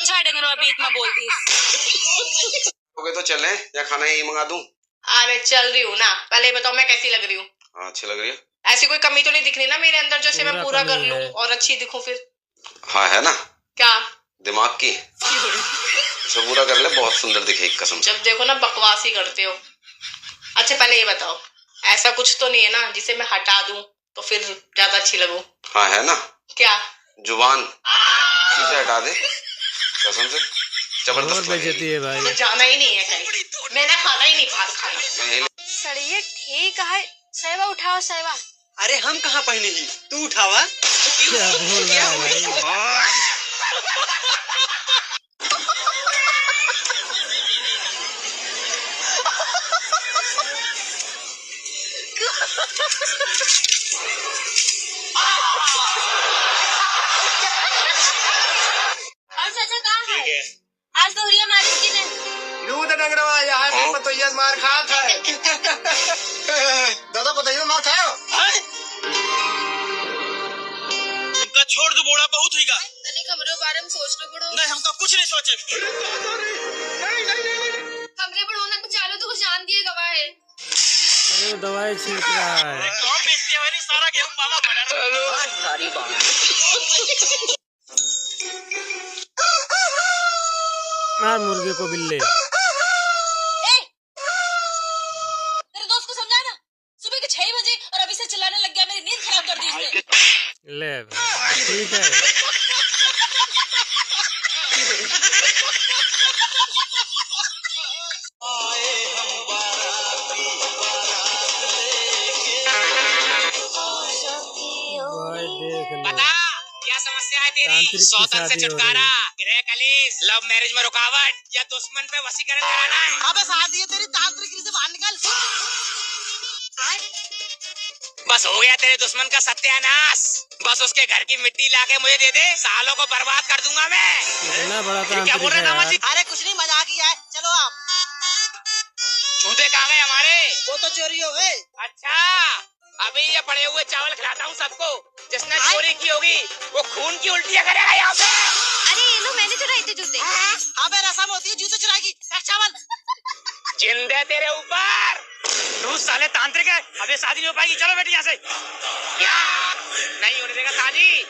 छाड़ करो अभी इतना बोल दी। ओके तो चलें या खाना यही मंगा दूं? अरे चल रही हूँ ना, पहले बताओ मैं कैसी लग रही हूँ? हाँ अच्छी लग रही है। ऐसी कोई कमी तो नहीं दिख रही ना मेरे अंदर जैसे मैं पूरा कर लूँ और अच्छी दिखूं फिर? हाँ है ना, क्या दिमाग की इसे पूरा कर ले, बहुत सुंदर दिखे कसम से। जब देखो ना बकवास ही करते हो। अच्छा पहले ये बताओ, ऐसा कुछ तो नहीं है ना जिसे मैं हटा दूं तो फिर ज्यादा अच्छी लगूं? हाँ है ना, क्या? जुबान इसे हटा दे, कसम से जबरदस्त बेइज्जती है भाई। तो जाना ही नहीं है कहीं, मैंने खाना ही नहीं बाहर खाना। सड़िए ठीक है, सहवा उठाओ सहवा। अरे हम कहाँ पहने ही, तू उठावा। क्या बोल रहा है भाई? और चाचा कहाँ है? आज दोहरिया मारी की ने। दूध डंगरवा यहाँ पे पतोइया मार खा था। दादा पतोइया मार खाओ। उनका छोड़ दो, बोड़ा बहुत होगा। तनिक हमरे बारे में सोच लो बड़ो। नहीं हमका कुछ नहीं सोचे। हमरे बड़ो ना कुछ चालो तो कुछ जान दिए गवाह है। अरे वो दवाई छींट रहा है। कौन बेचते हैं नहीं, सारा गेहूं मामा भरा। सारी बात। मार मुर्गे को बिल्ले। तेरे दोस्त को समझा ना, सुबह के 6 बजे और अभी से चिल्लाने लग गया, मेरी नींद खराब कर दी इसने। ले ठीक है। बता क्या समस्या है तेरी? सौतन से छुटकारा, गृह कलेश, लव मैरिज में रुकावट या दुश्मन पे वशीकरण कराना है? अबे शादी है तेरी, तांत्रिक से बाहर निकल। बस हो गया तेरे दुश्मन का सत्यानाश। बस उसके घर की मिट्टी लाके मुझे दे दे, सालों को बर्बाद कर दूंगा मैं। कितना बड़ा क्या बोल रहे तांत्रिक है नामा जी? अरे कुछ नहीं, मजाक किया है, चलो आप। जूते कहाँ गए हमारे? वो तो चोरी हो गए। अच्छा अभी ये पड़े हुए चावल खिलाता हूँ सबको, जिसने चोरी की होगी वो खून की उल्टियाँ करेगा यहाँ पे। अरे ये लो, मैंने चुराए थे जूते। अबे रसम होती है जूते चुराएगी, रख चावल। जिंदे तेरे ऊपर। तू साले तांत्रिक है, अबे शादी नहीं हो पाएगी। चलो बेटी यहाँ से। या! नहीं होने देगा शादी।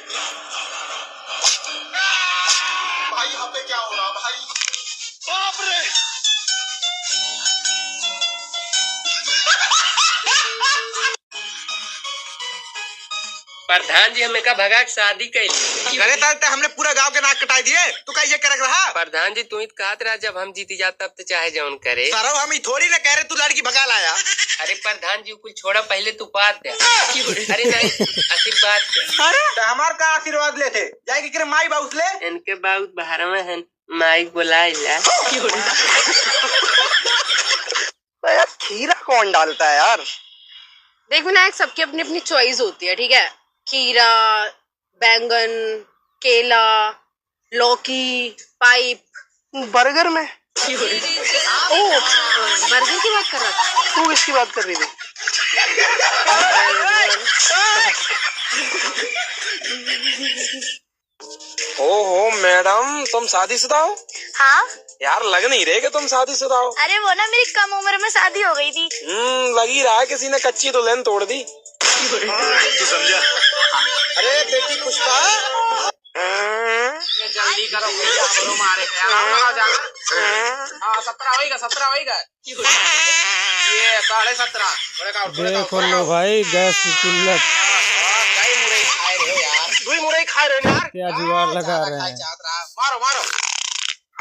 भाई यहाँ पे क्या हो रहा भाई? बाप रे! प्रधान जी हमें का भगा के शादी कैली। अरे तब हमने पूरा गांव के नाक कटाई दिए, तू का ये कर रहा? प्रधान जी तू ही कहत रहा जब हम जीती जा तब तो चाहे जौन करे। सारा हम ही थोड़ी ना कह रहे तू लड़की भगा लाया। अरे प्रधान जी कुछ छोड़ा, पहले तू बात दे। अरे नहीं आशीर्वाद दे। अरे हमार का आशीर्वाद लेते जाएगी कि माई बाउस ले। इनके बहुत बाहर में है, माइक बुलाइला। यार खीरा कौन डालता है यार? देख विनायक, सबकी अपनी अपनी चॉइस होती है, ठीक है? खीरा, बैंगन, केला, लौकी, पाइप। बर्गर में? ओ बर्गर की बात कर रहा था तू किसकी बात कर रही थी? ओहो मैडम, तुम शादीशुदा हो? हाँ यार लग नहीं रहे कि तुम शादीशुदा हो। अरे वो ना मेरी कम उम्र में शादी हो गई थी। लग ही रहा है किसी ने कच्ची दुल्हन तोड़ दी। तू समझा? अरे बेटी पुष्पा, जल्दी करो बोलो मारे जाना। 17 होएगा 17 होएगा। ये 17.5 देखो लो भाई, गैस की किल्लत। दुई मुरई खा रहे यार। क्या जुगाड़ लगा रहे हैं? मारो मारो।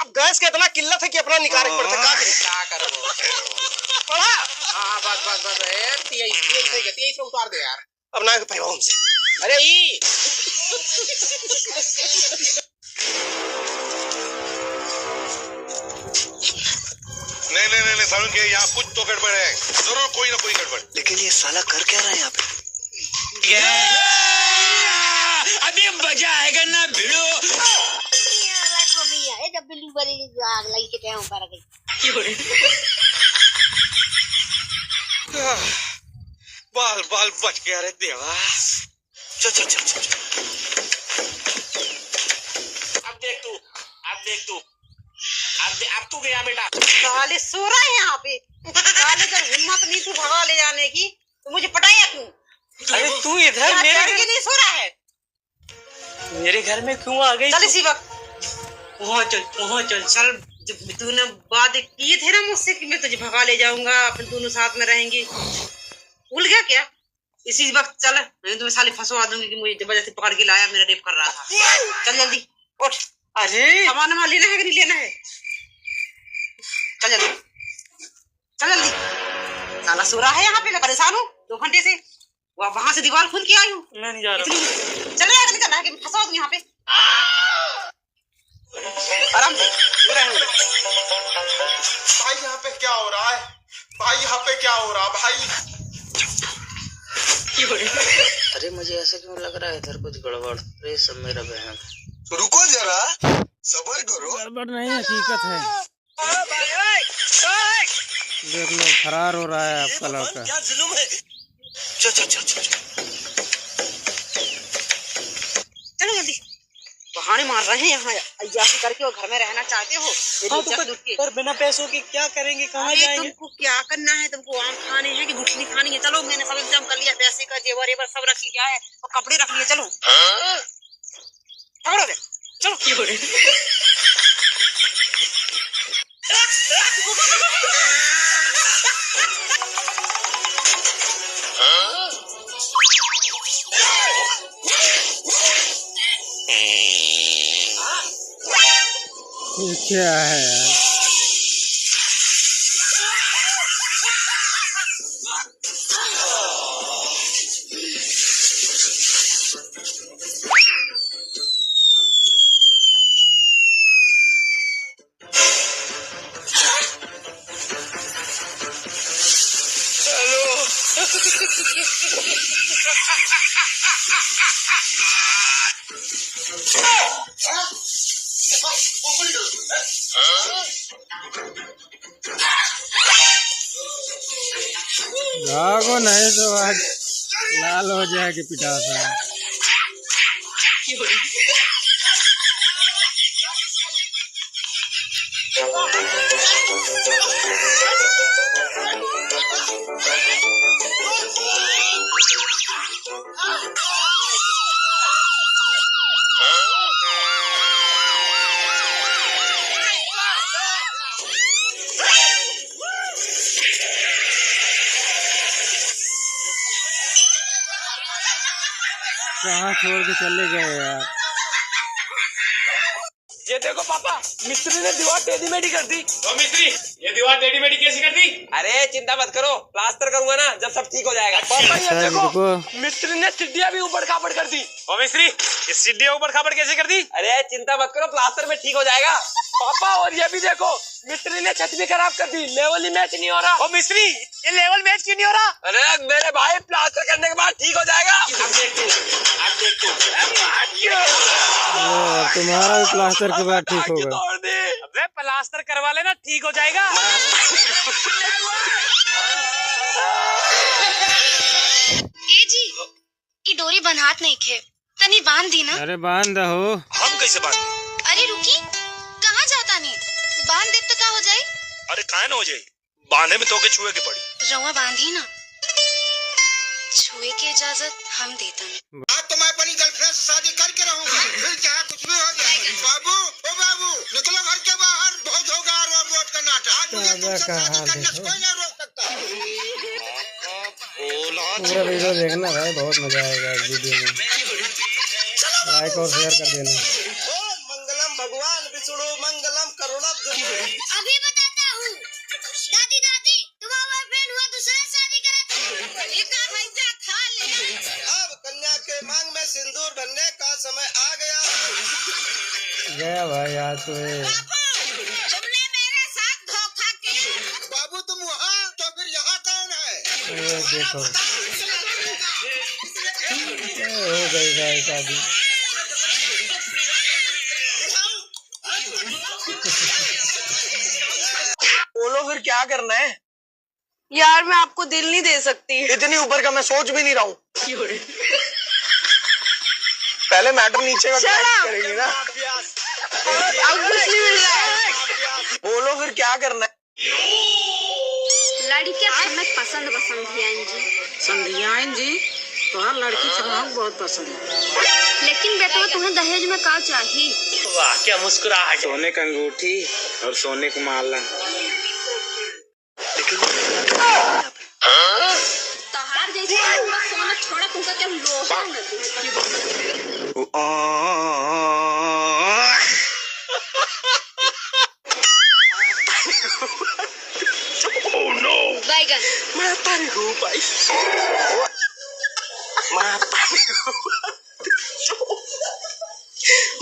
अब गैस का इतना किल्लत है कि अपना निकाल पड़ता। क्या करो? हाँ बस बस बस 23 उतार दे यार। अब ना पैवा हमसे। अरे ई नहीं सारुण के यहाँ कुछ तो गड़बड़ है, जरूर कोई ना कोई गड़बड़। लेकिन ये साला कर क्या रहा है यहाँ पे? अभी मजा आएगा ना भिड़ो। जब बिल्ली बड़ी आग लगी के टाइम पर गई। बाल बाल बच गया रे देवा। चल चल चल चल। अब देख तू अब तू गया बेटा। साले सो रहा है यहाँ पे। साले जब हिम्मत नहीं थी भगा ले जाने की तो मुझे पटाया क्यों? अरे तू इधर मेरे नहीं सो रहा है। मेरे घर में क्यों आ गई? चल इसी वक्त वहाँ चल चल। जब तूने वादे किए थे ना मुझसे कि मैं तुझे भगा ले जाऊंगा, अपन दोनों साथ में रहेंगे, भूल गया क्या? इसी वक्त चल, नहीं तो मैं साले फंसवा दूंगी कि मुझे जबरदस्ती पकड़ के लाया, मेरा रेप कर रहा था। चल जल्दी उठ। अरे सामान लेना है कि नहीं लेना है? चल जल्दी। साला सो रहा है यहाँ पे, मैं परेशान हूँ 2 घंटे से। वहां से दीवार खोल के आई हूँ। मैं नहीं जा रहा। चल यार, निकल रहा है कि मैं फंसा दूं यहाँ पे। आराम से भाई यहाँ पे क्या हो रहा है? भाई यहाँ पे क्या हो रहा भाई? अरे मुझे ऐसा क्यों लग रहा है इधर कुछ गड़बड़। अरे सब मेरा बहन। रुको जरा, सब्र करो। गड़बड़ नहीं, हकीकत है। देख लो फरार हो रहा है आपका लड़का। क्या जुल्म है? चल चल चल चल। चलो जल्दी। बहाने मार रहे हैं यहाँ अय्याशी करके, और घर में रहना चाहते हो। पर बिना पैसों के क्या करेंगे, कहाँ जाएंगे? तुमको क्या करना है? तुमको आम खाने हैं कि गुठली खानी है? चलो मैंने सब इंतजाम कर लिया, पैसे का जेवर एवर सब रख लिया है और कपड़े रख लिए। चलो पकड़ो बे, चलो। ये क्या है यार? भागो नहीं तो आज लाल हो जाएगी पिटासा। कहाँ छोड़ के चले गए यार? ये देखो पापा, मिस्त्री ने दीवार टेढ़ी मेढ़ी कर दी। तो मिस्त्री, ये दीवार टेढ़ी मेढ़ी कैसी कर दी? अरे चिंता मत करो, प्लास्टर करूंगा ना जब सब ठीक हो जाएगा। पापा ये देखो, मिस्त्री ने सीढ़ियाँ भी ऊपर खापड़ कर दी। और मिस्त्री, ये सीढ़ियाँ ऊपर खापड़ कैसे कर दी? अरे चिंता मत करो, प्लास्टर में ठीक हो जाएगा। पापा और ये भी देखो, मिस्त्री ने छत भी खराब कर दी, लेवल ही मैच नहीं हो रहा। और मिस्त्री, ये लेवल मैच क्यों नहीं हो रहा? अरे मेरे भाई, प्लास्टर करने के बाद ठीक हो जाएगा। अब देख तू तुम्हारा भी प्लास्टर के बाद ठीक होगा। अबे प्लास्टर करवा लेना, ठीक हो जाएगा। ए जी, ये डोरी बन्हात नहीं खे, तनी बांध दी ना। अरे बांध दो। हम कैसे बांध? अरे रुकी, कहाँ जाता नहीं? बांध दे तो क्या हो जाए? अरे काहे ना हो जाए, बांधे में तो के छुए के पड़ी। रवा बांधी ना, छुए की इजाजत हम देता नहीं। आज तो मैं अपनी गर्लफ्रेंड से शादी करके रहूंगा, फिर चाहे कुछ भी हो जाए। बाबू, ओ बाबू, निकलो घर के बाहर, बहुत होगा रोड का नाटक। आज मुझे तुमसे शादी करने से कोई नहीं रोक सकता। पूरा वीडियो देखना भाई, बहुत मजा आएगा इस वीडियो में। लाइक और शेयर कर देना। मंगलम भगवान विष्णु मंगलम करुणा। अभी बताता हूँ। दादी दादी, तुम्हारा बॉयफ्रेंड हुआ दूसरा सोने का समय आ गया। गया भाई आज तो ये तुमने मेरे साथ धोखा किया। बाबू तुम वहाँ तो फिर यहाँ कौन है? देखो हो गई भाई शादी। बोलो फिर क्या करना है? यार मैं आपको दिल नहीं दे सकती। इतनी ऊपर का मैं सोच भी नहीं रहा हूँ। पहले मैटर नीचे का करेंगे ना। अब कुछ नहीं मिल रहा है। बोलो फिर क्या करना है? लड़कियां तुम्हें पसंद जी। संध्याएं जी तो लड़की चमक बहुत पसंद है। लेकिन बेटा तुम्हें दहेज में क्या चाहिए? वाह क्या मुस्कुराहट। सोने का अंगूठी और सोने का माला। तहार जैसे सोना छोड़ा तुमका क्या लोहा बैगन मैं तारी हूँ भाई।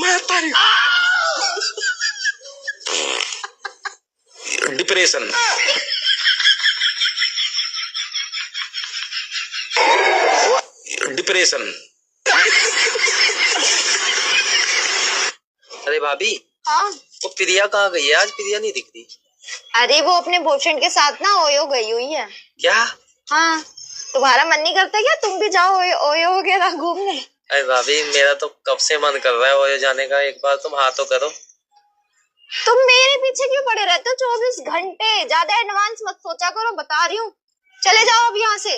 मैं तारी डिप्रेशन। डिप्रेशन। अरे भाभी, हाँ वो प्रिया कहाँ गई है? आज प्रिया नहीं दिख रही। अरे वो अपने बॉयफ्रेंड के साथ ना ओयो गई हुई है। क्या? हाँ तुम्हारा मन नहीं करता क्या तुम भी जाओ ओयो वगैरह घूमने? अरे भाभी मेरा तो कब से मन कर रहा है ओयो जाने का। एक बार तुम हाँ तो करो। तुम मेरे पीछे क्यों पड़े रहते हो 24 घंटे? ज्यादा एडवांस मत सोचा करो, बता रही हूँ। चले जाओ अब यहाँ से।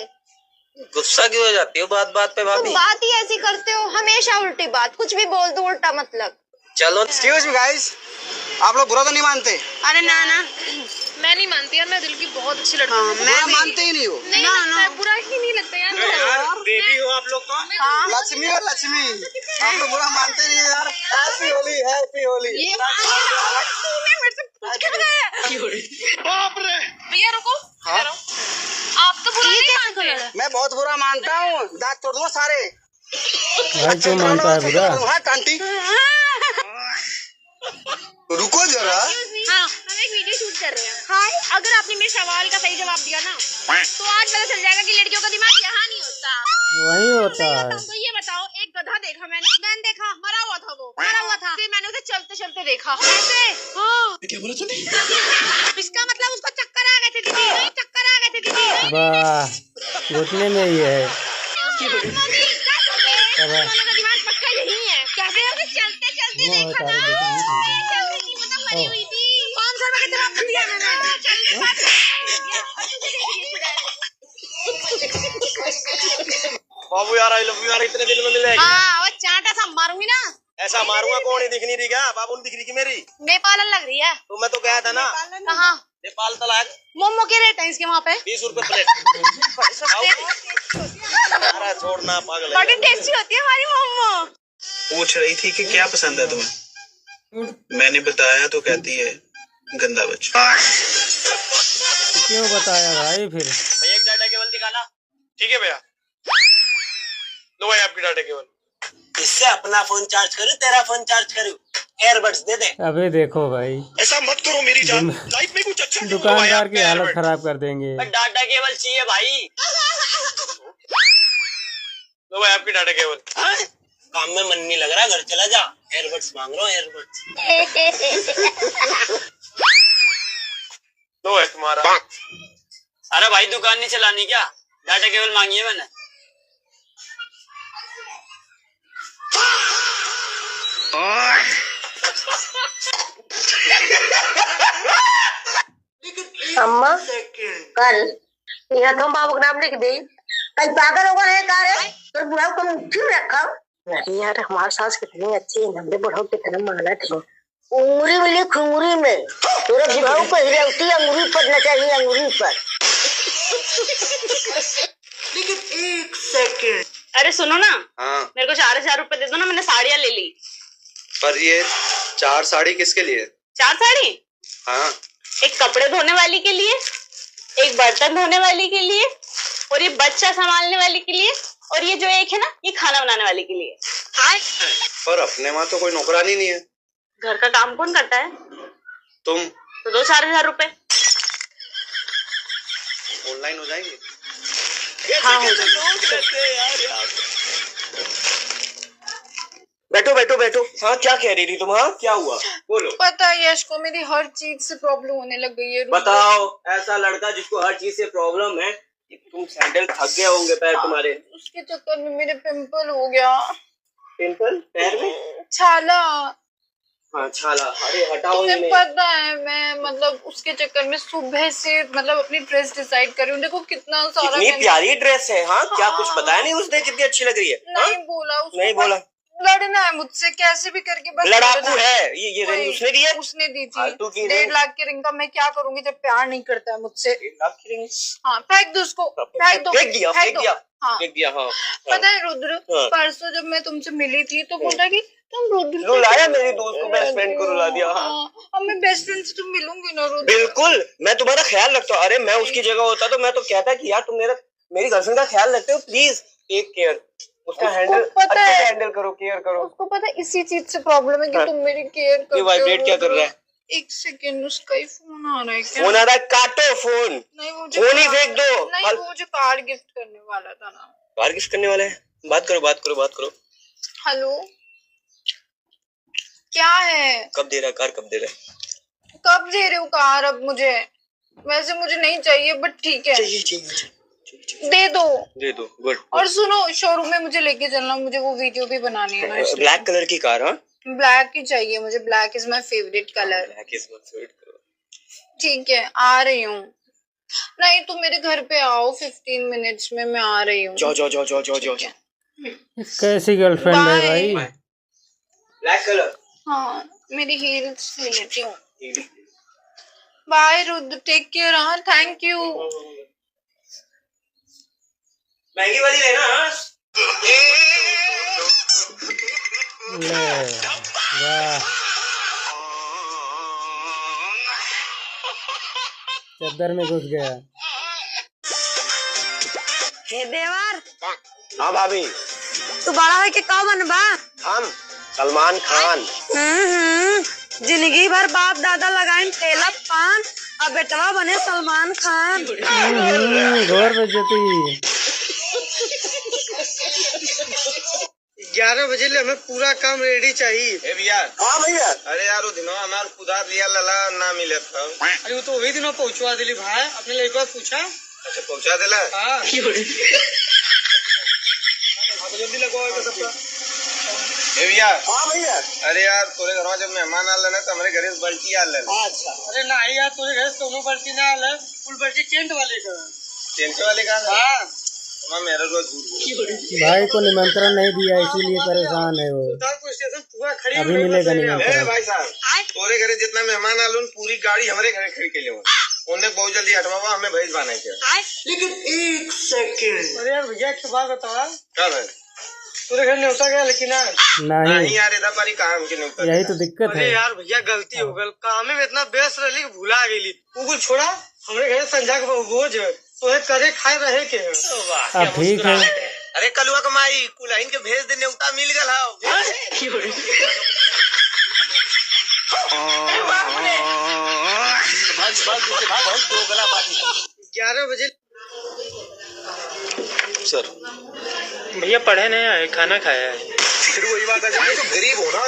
गुस्सा क्यों हो जाती हो बात बात पे भाभी? तुम बात ही ऐसी करते हो, हमेशा उल्टी बात। कुछ भी बोल दो उल्टा मतलब। चलो एक्सक्यूज मी गाइस, आप लोग बुरा तो नहीं मानते? अरे ना ना मैं नहीं मानती यार, मैं दिल की बहुत अच्छी लड़की हूँ। बुरा मानते ही नहीं हो? नहीं लगता है, बुरा ही नहीं लगता यार। बेबी हो आप लोग तो। लक्ष्मी और लक्ष्मी, आप लोग बुरा मानते नहीं यार। Happy Holi, happy Holi. बाप रे भैया रुको। हाँ? आप तो बुरा नहीं मानते। मैं बहुत बुरा मानता हूँ, दांत तोड़ दूंगा सारे। भाई क्यों मानता है बुरा? हाँ टांटी। रुको जरा। हाँ हम एक वीडियो शूट कर रहे हैं। हाँ अगर आपने मेरे सवाल का सही जवाब दिया ना तो आज पता चल जाएगा कि लड़कियों का दिमाग यहाँ नहीं होता। वही होता है। तो ये बताओ, एक गधा देखा मैंने देखा, मरा हुआ था वो, मरा हुआ था। फिर मैंने उसे चलते चलते देखा। ऐसे हाँ। क्या बोला तूने? इसका मतलब उसको चक्कर आ गए थे दीदी, चक्कर आ गए थे दीदी। वाह घुटने में ही है। दिमाग पक्का यही है। कैसे होगा? चलते चलते देखा ना, मरी हुई थी। 500 रुपए का जवाब दिया मैंने। बाबू यार आई लव यू यार, इतने दिन में मिले। हाँ वो चांटा सा मारूंगी ना। ऐसा मारूंगा कौन? ही दिख नहीं रही क्या? बाबू नहीं दिख रही की मेरी? नेपाल लग रही है। तो मैं तो गया था ना। कहाँ? नेपाल तलाक। मोमो के रेट है इसके वहाँ पे 20 रुपए प्लेट। अरे छोड़ना पागल है। बड़ी टेस्टी होती है हमारी मोमो। पूछ रही थी कि क्या पसंद है तुम्हें? मैंने बताया तो कहती है गंदा बच्चा। क्यों बताया भाई फिर? भैया एक डाटा केबल दिखाना। ठीक है भैया, लो भाई आपकी डाटा केबल। इससे अपना फोन चार्ज करूं तेरा फोन चार्ज करूं? एयरबड्स दे दे। अबे देखो भाई, ऐसा मत करो मेरी जान, लाइफ में कुछ अच्छा। दुकानदार की हालत खराब कर देंगे। डाटा केबल चाहिए भाई। लो भाई आपकी डाटा केबल। काम में मन नहीं लग रहा, घर चला जा। एयरबड्स मांग रहा हूँ, एयरबड्स। लो है तुम्हारा। अरे भाई दुकान नहीं चलानी क्या? डाटा केबल मांगी है मैंने। अम्मा कल यह तुम बाबू का नाम लिख दे। कई पागल होगा है का रे? तो बुढ़ाऊ को मुट्ठी में रखा। नहीं यार हमारी सास कितनी अच्छी है, हमने बुढ़ाऊ कितना माना थी। उंगली में लिख, उंगली में। तेरे बुढ़ाऊ को हिलौती अंगूरी पर न चाहिए, अंगूरी पर। लेकिन एक सेकंड। अरे सुनो ना, हाँ मेरे को 4000 रुपए दे दो ना, मैंने साड़ियाँ ले ली। पर ये 4 साड़ी किसके लिए? 4 साड़ी? हाँ एक कपड़े धोने वाली के लिए, एक बर्तन धोने वाली के लिए, और ये बच्चा संभालने वाली के लिए, और ये जो एक है ना, ये खाना बनाने वाले के लिए। पर अपने वहाँ तो कोई नौकरानी नहीं है। घर का काम कौन करता है? तुम तो 2-4 हजार रुपए ऑनलाइन हो जाएंगे? हाँ हो जाएंगे। बैठो बैठो बैठो। हाँ क्या कह रही थी तुम? हाँ क्या हुआ बोलो। पता है यश को मेरी हर चीज से प्रॉब्लम होने लग गई है। बताओ, ऐसा लड़का जिसको हर चीज से प्रॉब्लम है, तुम सैंडल थक गए होंगे पैर तुम्हारे। उसके चक्कर में मेरे पिंपल हो गया। पिंपल पैर में? छाला। हाँ छाला, अरे हटाओ। तुम्हें पता है मैं मतलब उसके चक्कर में सुबह से मतलब अपनी ड्रेस डिसाइड कर रही हूँ। देखो कितना सारा कितनी प्यारी ड्रेस है। हाँ क्या कुछ बताया नहीं उसने कितनी अच्छी लग रही है? नहीं बोला उसने। नहीं बोला। लड़ना है मुझसे कैसे भी करके बस। लड़ाकू है ये रिंग उसने दी है? उसने दी थी। 1.5 लाख की रिंग का मैं क्या करूंगी जब प्यार नहीं करता है मुझसे। 1 लाख की रिंग? हाँ फेंक दो उसको। फेंक दो। फेंक दिया फेंक दिया। हाँ फेंक दिया। हाँ पता है रुद्र, परसों जब मैं तुमसे मिली थी तो बोला कि तुम रुद्र रुलाया मेरे दोस्त को, बेस्ट फ्रेंड को रुला दिया। हाँ अब मैं बेस्ट फ्रेंड से तुम मिलूंगी ना रुद्र? बिल्कुल, मैं तुम्हारा ख्याल रखता हूँ। अरे मैं उसकी जगह होता तो मैं तो कहता कि यार तुम मेरी गर्लफ्रेंड का ख्याल रखते हो, प्लीज टेक केयर। उसका हैंडल अच्छे से हैंडल करो, केयर करो। उसको पता है इसी चीज से प्रॉब्लम है कि तुम मेरी केयर करते हो। ये वाइब्रेट क्या कर रहा है? एक सेकंड, उसका ही फोन आ रहा है क्या? फोन आ रहा है, काटो फोन। नहीं मुझे फोन ही फेंक दो। नहीं वो मुझे कार्ड गिफ्ट करने वाला था ना। कार्ड गिफ्ट करने वाला है? बात करो बात करो बात करो। हेलो क्या है? कब दे रहा है कार? कब दे रहा है? कब दे रहे हो कार? अब मुझे वैसे मुझे नहीं चाहिए बट ठीक है। चाहिए दे दो। दे दो। गुड। और सुनो शोरूम में मुझे लेके चलना, मुझे वो वीडियो भी बनानी है ना। ब्लैक कलर की कार? हाँ ब्लैक ही चाहिए मुझे। Black is my favourite colour. Black is my favourite colour. ठीक है आ रही हूँ। नहीं तुम मेरे घर पे आओ 15 मिनट्स में, मैं आ रही हूँ। जाओ जाओ जाओ जाओ जाओ जाओ। कैसी गर्लफ्रेंड है भाई? Black colour? हाँ मेरी हील्स ले लेती हूँ। Bye Rudra, take care. हाँ थैंक यू। महंगी वाली लेना। चद्दर में घुस गया। हे देवर। हाँ भाभी। तू बड़ा है के कब बनबा? हम सलमान खान। जिंदगी भर बाप दादा लगाए ठेला पान, अब बेटवा बने सलमान खान। घोर बेइज्जती। 11 बजे ले हमें पूरा काम रेडी चाहिए। भैया। हाँ भैया। अरे यार वो दिनों हमारे खुदा लिया लला ना मिले था। अरे वो तो वही दिनों पहुंचवा दिली भाई। अपने लड़का पूछा। अच्छा पहुंचा दिला। हाँ जल्दी लगवाओ सबका। भैया। हाँ भैया। अरे यार तोरे घर में जब मेहमान आ लेना तो हमारे घर से बल्टी आ लेना। अच्छा। अरे नहीं यार तोरे घर से दोनों बल्टी ना आले, फुल बल्टी टेंट वाले का। टेंट वाले का? हाँ मेरा रोज भाई को निमंत्रण नहीं दिया इसीलिए परेशान है वो। अभी मिलेगा निमंत्रण। भाई साहब तोरे घरे जितना मेहमान आलून पूरी गाड़ी हमारे घरे खड़ी के लिए उन्हें बहुत जल्दी हटवावा, हमें भेज पाना है। लेकिन एक सेकंड। अरे यार भैया एक बात बतावा। क्या है? तोरे घर न्योता गया लेकिन नहीं यार इधर पारी काम के न्योता। यही तो दिक्कत है। अरे यार भैया गलती हो गई, काम में इतना व्यस्त रही भूला गेली। वो छोड़ा हमारे घर संजा के बोझ तो करे खाए रहे के। अब ठीक है। अरे कलुआ कमाई कुलाइन के भेज दे न्योता मिल गया। 11 बजे। सर भैया पढ़े नहीं आए, खाना खाया है। फिर वही बात है जब तो गरीब हो ना।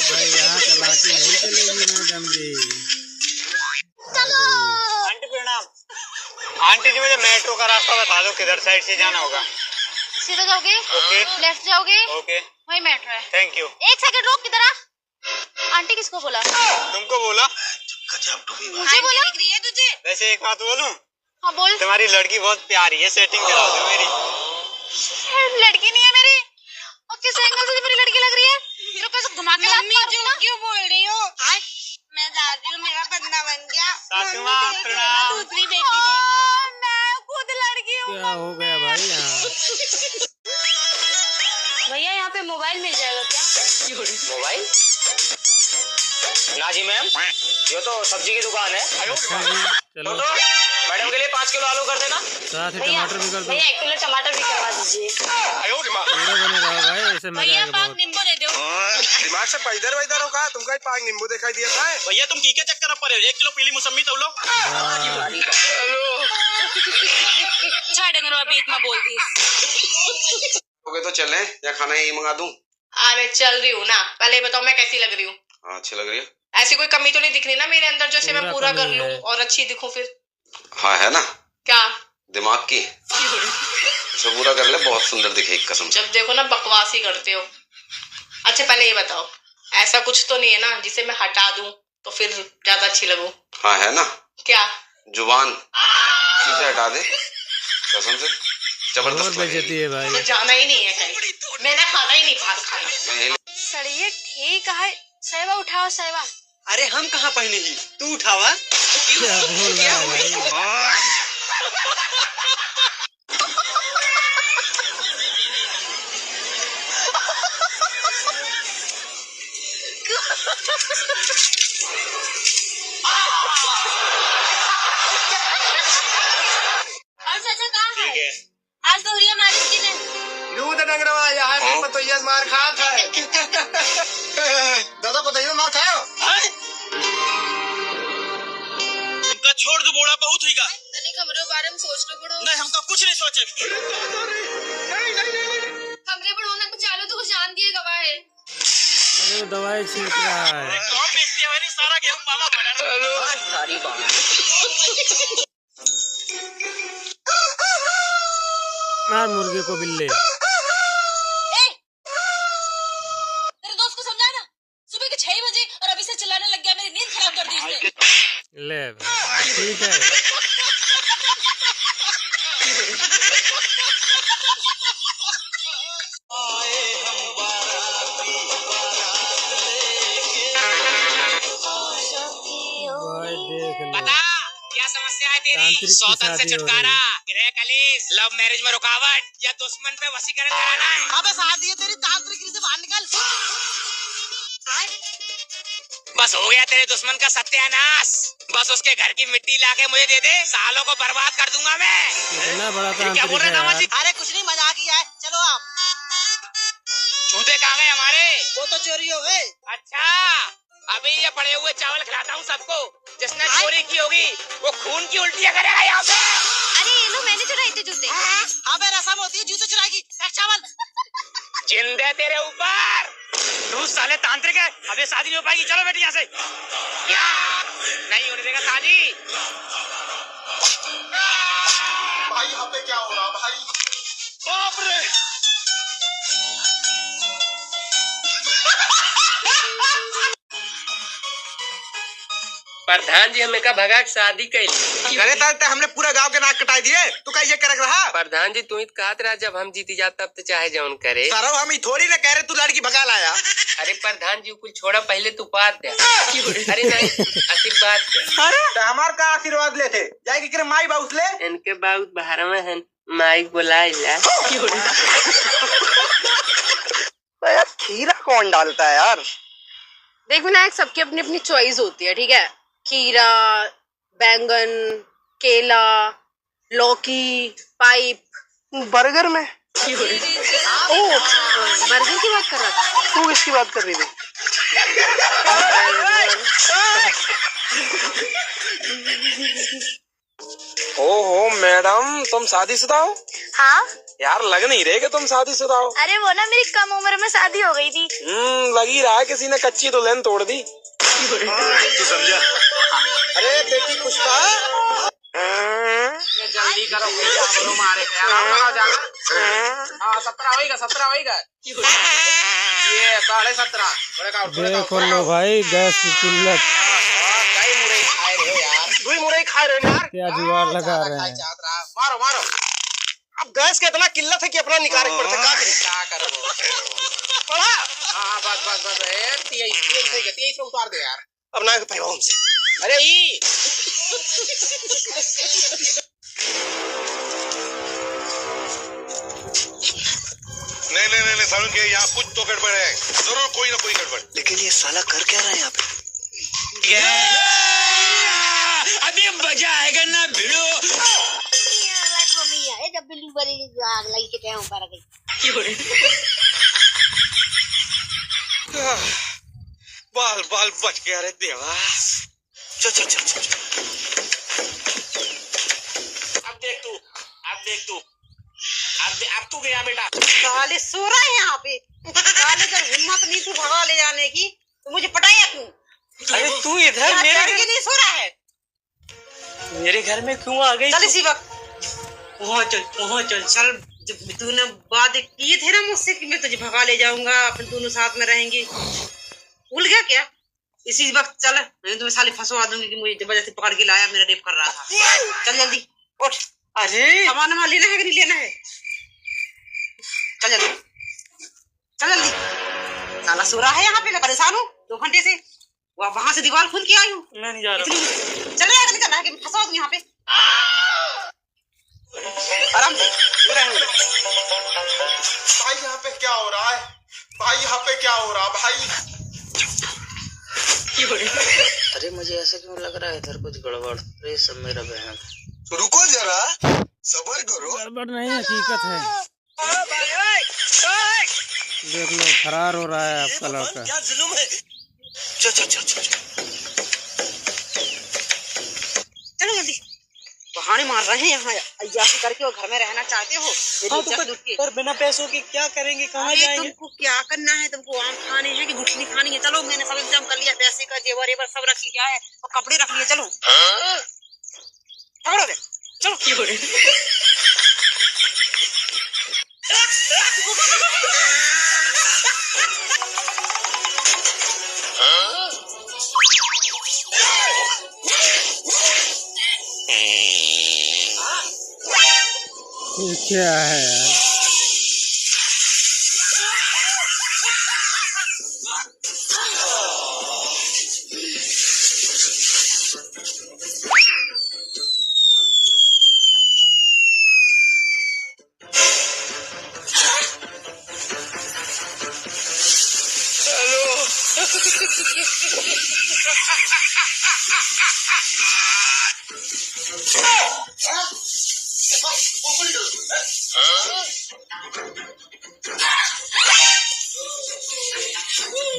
भाई यहाँ चलाकी नहीं चलेगी मैडम जी। आंटी प्रणाम। आंटी जी मुझे मेट्रो का रास्ता बता दो, किधर साइड से जाना होगा? सीधा जाओगे? ओके। लेफ्ट जाओगे? ओके। वही मेट्रो है। Thank you. एक सेकंड रुक, किधर आ? आंटी किसको बोला? तुमको बोला। मुझे बोला? दिख रही है तुझे? वैसे एक बात बोलूं? हाँ बोल। तुम्हारी लड़की बहुत प्यारी है, सेटिंग करा दो मेरी। लड़की नहीं है मेरी। और किस एंगल से मेरी लड़की लग रही है? मेरे को ऐसे घुमा के क्यों बोल रही हो? मैं दादी हूँ, मेरा बंदा बन गया। सासू माँ प्रणाम। दूसरी बेटी मैं खुद लड़की हूँ। क्या हो गया भाई यहाँ? भैया यहाँ पे मोबाइल मिल जाएगा क्या? मोबाइल? ना जी मैम, ये तो सब्जी की दुकान है। अच्छा जी, चलो तो मैडम के लिए 5 किलो आलू कर देना। साथ ही टमाटर भी कर दो। भैया 1 किलो टमाटर भी करवा दीजिए। पूरा बने रहा भाई, ऐसे मजा आएगा बहुत। नींबू दे दो। दिमाग से पैदर वैदर होगा तुमका पाग नींबू दिखाई दिया था। भैया तुम की के चक्कर में पड़े हो, 1 किलो पीली मौसमी तो लो। छाड़ डंगर बीच में बोल दी। हो गए तो चलें या खाना यही मंगा दूं? अरे चल रही हूँ ना, पहले बताओ मैं कैसी लग रही हूँ? हाँ अच्छी लग रही है। ऐसी कोई कमी तो नहीं दिख रही ना मेरे अंदर जैसे मैं पूरा कर लूँ और अच्छी दिखूं फिर? हाँ है ना, क्या दिमाग की इसे पूरा कर ले, बहुत सुंदर दिखेगी कसम से। जब देखो ना बकवास ही करते हो। अच्छा पहले ये बताओ, ऐसा कुछ तो नहीं है ना जिसे मैं हटा दूं तो फिर ज्यादा अच्छी लगूं? हाँ है ना, क्या? जुबान इसे हटा दे, कसम से जबरदस्त बेइज्जती है भाई। तो जाना ही नहीं है कहीं, मैंने खाना ही नहीं बाहर खाना। सड़िए ठीक है, सहवा उठाओ सहवा। अरे हम कहाँ पहने ही, तू उठावा। क्या बोल रहा है भाई? आज दोहरिया मालिश की ने दूध डंगरवा यहाँ है पतोइया मार खात है। दादा पतोइया मार खाओ। इनका छोड़ दो, बूढ़ा बहुत होगा। तने खबरों बारे में सोच लो बड़ो। नहीं हम तो कुछ नहीं सोचे। हमरे बड़ो ना कुछ आलो तो कुछ जान दिए गवा है। अरे दवाई छींट रहा है। कौन बेचते हुए नहीं, सारा गेहूं मामा बना सारी बात। मार मुर्गे को बिल्ले। तेरे दोस्त को समझा ना, सुबह के 6 बजे और अभी से चिल्लाने लग गया, मेरी नींद खराब कर दी इसने। ले ठीक है। बता क्या समस्या है तेरी? सौतन से छुटकारा, गृह कलेश, लव मैरिज में रुकावट या दुश्मन पे वशीकरण कराना है? अबे शादी है तेरी, तांत्रिक से बाहर निकल। बस हो गया तेरे दुश्मन का सत्यानाश। बस उसके घर की मिट्टी लाके मुझे दे दे, सालों को बर्बाद कर दूंगा मैं। इतना बड़ा क्या बोल रहे दामाद जी? अरे कुछ नहीं, मजाक किया है, चलो आप। जूते कहाँ गए हमारे? वो तो चोरी हो गए। अच्छा अभी ये पड़े हुए चावल खिलाता हूँ सबको, जिसने चोरी की होगी वो खून की उल्टियाँ करेगा यहाँ पे। अरे ये लो, मैंने चुराए थे जूते। अबे रसम होती है जूते चुराएगी, फेंक चावल। जिंदे तेरे ऊपर। तू साले तांत्रिक है, अबे शादी नहीं हो पाएगी। चलो बेटी यहाँ से। नहीं होने देगा शादी। भाई यहाँ पे क्या हो रहा भाई? बाप रे। प्रधान जी हमें का भगा के शादी कैली। अरे तब हमने पूरा गांव के नाक कटाई दिए, तू कैसे कर रहा? प्रधान जी तू ही कहत रहा जब हम जीती जात तब तो चाहे जौन करे। सारा हम थोड़ी ना कह रहे तू लड़की भगा लाया। अरे प्रधान जी कुछ छोड़ा, पहले तू बात दे। अरे नहीं आशीर्वाद दे। अरे तो हमार का आशीर्वाद लेते जाएगी कि माई बाउस ले। इनके बहुत बाहर में है, माई बुलाइला। खीरा कौन डालता है यार? देख विनायक, सबकी अपनी अपनी चॉइस होती है, ठीक है? खीरा, बैंगन, केला, लौकी, पाइप। बर्गर में? ओ बर्गर की बात कर रहा था तू किसकी बात कर रही थी? ओहो मैडम तुम शादीशुदा हो? हाँ यार लग नहीं रहे कि तुम शादीशुदा हो। अरे वो ना मेरी कम उम्र में शादी हो गई थी। लग ही रहा है किसी ने कच्ची दुल्हन तोड़ दी। तू समझा? अरे बेटी पुष्पा, जल्दी करो, मारे 17 होगा, 17 होगा। ये 17.5। देखो लो भाई, गैस की किल्लत। मुरई खा रहे हैं यार। क्या जुगाड़ लगा रहे हैं? मारो मारो। अब गैस का इतना किल्लत है कि अपना निकाल पड़ता है। क्या करो? पड़ा? हाँ बस 23 में उतार दे यार। अब ना भाई हमसे। अरे ई नहीं सारुण के यहाँ कुछ तो गड़बड़ है, जरूर कोई ना कोई गड़बड़। लेकिन ये साला कर क्या रहा है यहाँ पे? अभी मजा आएगा ना भिड़ो। जब बिल्ली बड़ी आग लगी के टाइम पर गई। बाल बाल बच गया रे देवा। चल चल चल चल। अब देख तू, अब तू गया बेटा। साले सो रहा है यहाँ पे। साले जब हिम्मत नहीं थी भगा ले जाने की तो मुझे पटाया क्यों? अरे तू इधर मेरे नहीं सो रहा है। मेरे घर में क्यों आ गई? चल इसी वक्त वहाँ चल चल। जब तूने वादे किए थे ना मुझसे कि मैं तुझे भगा ले जाऊंगा, अपन दोनों साथ में रहेंगे, भूल गया क्या? इसी वक्त चल, मैं तुम्हें साली फंसवा दूंगी कि मुझे जबरदस्ती पकड़ के लाया, मेरा रेप कर रहा था। चल जल्दी उठ। अरे सामान लेना है कि नहीं लेना है? चल जल्दी साला सो रहा है यहाँ पे। मैं परेशान हूँ 2 घंटे से। वहां से दीवार खुल के आई हूँ। मैं नहीं जा रहा। चल निकल है कि फंसा दूं यहाँ पे। आराम से भाई यहाँ पे क्या हो रहा है? भाई अरे मुझे ऐसा क्यों लग रहा है इधर कुछ गड़बड़। अरे सब मेरा बहन। रुको जरा, सब्र करो। गड़बड़ नहीं, हकीकत है। देख लो फरार हो रहा है आपका लड़का। क्या जुल्म है। चल चल चल चल चलो जल्दी। बहाने मार रहे हैं यहाँ अय्याशी करके और घर में रहना चाहते हो। पर बिना पैसों के क्या करेंगे? कहाँ जाएंगे? तुमको क्या करना है? तुमको आम खाने हैं कि गुठली खानी है? चलो मैंने सब इंतजाम कर लिया, पैसे का जेवर एवर सब रख लिया है और कपड़े रख लिए। चलो पकड़ो दे चलो। ये क्या है यार?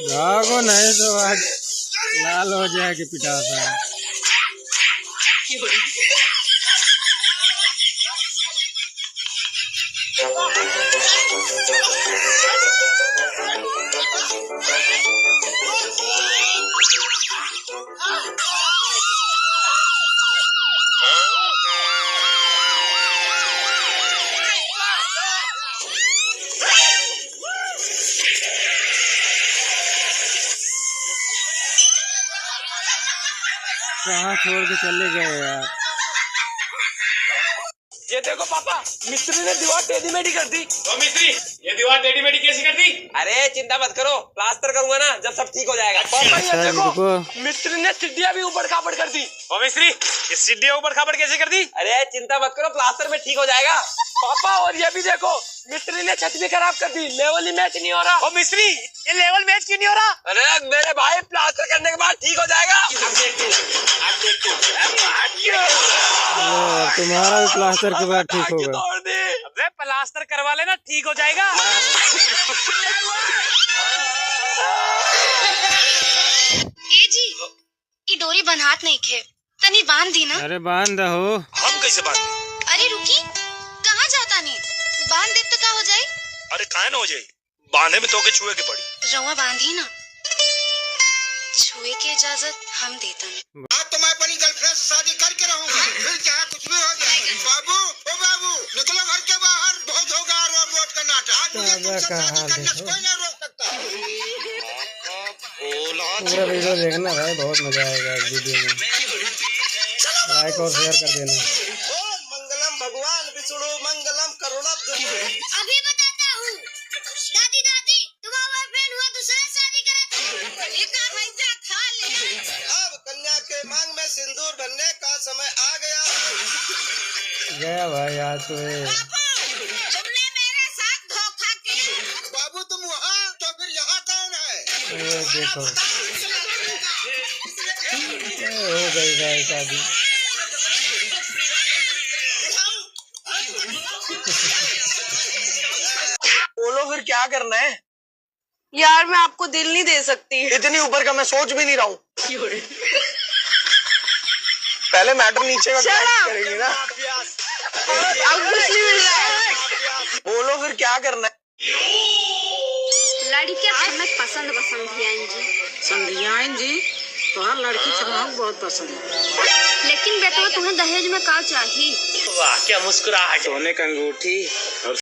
भागो नहीं तो आज लाल हो जाएगी पिटासा। कहाँ छोड़ के चले गए यार? ये देखो पापा, मिस्त्री ने दीवार टेढ़ी मेढ़ी कर दी। तो मिस्त्री, ये दीवार टेढ़ी मेढ़ी कैसे कर दी? अरे चिंता मत करो, प्लास्टर करूंगा ना जब सब ठीक हो जाएगा। पापा ये देखो, मिस्त्री ने सीढ़ियां भी ऊबड़ खाबड़ कर दी। ओ मिस्त्री, ये सीढ़ियां ऊबड़ खाबड़ कैसे कर दी? अरे चिंता मत करो, प्लास्टर में ठीक हो जाएगा। पापा और ये भी देखो, मिस्त्री ने छत भी खराब कर दी, लेवल ही मैच नहीं हो रहा। ओ मिस्त्री, ये लेवल मैच क्यों नहीं हो रहा? अरे मेरे भाई, प्लास्टर करने के बाद ठीक हो जाएगा। अब देख तू। तुम्हारा भी प्लास्टर के बाद ठीक होगा। अबे प्लास्टर करवा लेना, ठीक हो जाएगा। ए जी, ये डोरी बन्हात नहीं खे, तनी बांध दी ना। अरे बांध दो। हम कैसे बांध? अरे रुकी, कहाँ जाता नहीं? बांध दे तो क्या हो जाए? अरे काहे ना हो जाए, बांधे में तो के छुए के पड़ी। रवा बांधी ना, छुए की इजाजत हम देता नहीं। आज तो मैं अपनी गर्लफ्रेंड से शादी करके रहूंगा, फिर चाहे कुछ भी हो जाए। बाबू, ओ बाबू, निकलो घर के बाहर, बहुत होगा रोड का नाटक। आज मुझे तुमसे शादी करने से कोई नहीं रोक सकता। पूरा वीडियो देखना भाई, बहुत मजा आएगा इस वीडियो में। लाइक और शेयर कर देना। मंगलम भगवान विष्णु मंगलम करुणाब्धि। अभी बताता हूँ। दादी तुम बॉयफ्रेंड हुआ दूसरा शादी करा। इतना पैसा खा लिया। अब कन्या के मांग में सिंदूर भरने का समय आ गया। गया भाई आज तो तुमने मेरे साथ धोखा किया। बाबू तुम वहाँ, तो फिर यहाँ कौन है? देखो हो गई भाई शादी। बोलो फिर क्या करना है? यार मैं आपको दिल नहीं दे सकती। इतनी ऊपर का मैं सोच भी नहीं रहा हूँ। पहले मैटर नीचे का करेंगे ना। अब कुछ नहीं मिल रहा है। बोलो फिर क्या करना है? लड़की हमें पसंद है जी। संध्याएं जी तुम्हारा लड़की चढ़ाऊ बहुत पसंद है। लेकिन बेटा तुम्हें दहेज में का चाहिए? वाह क्या मुस्कुराहट। सोने का अंगूठी और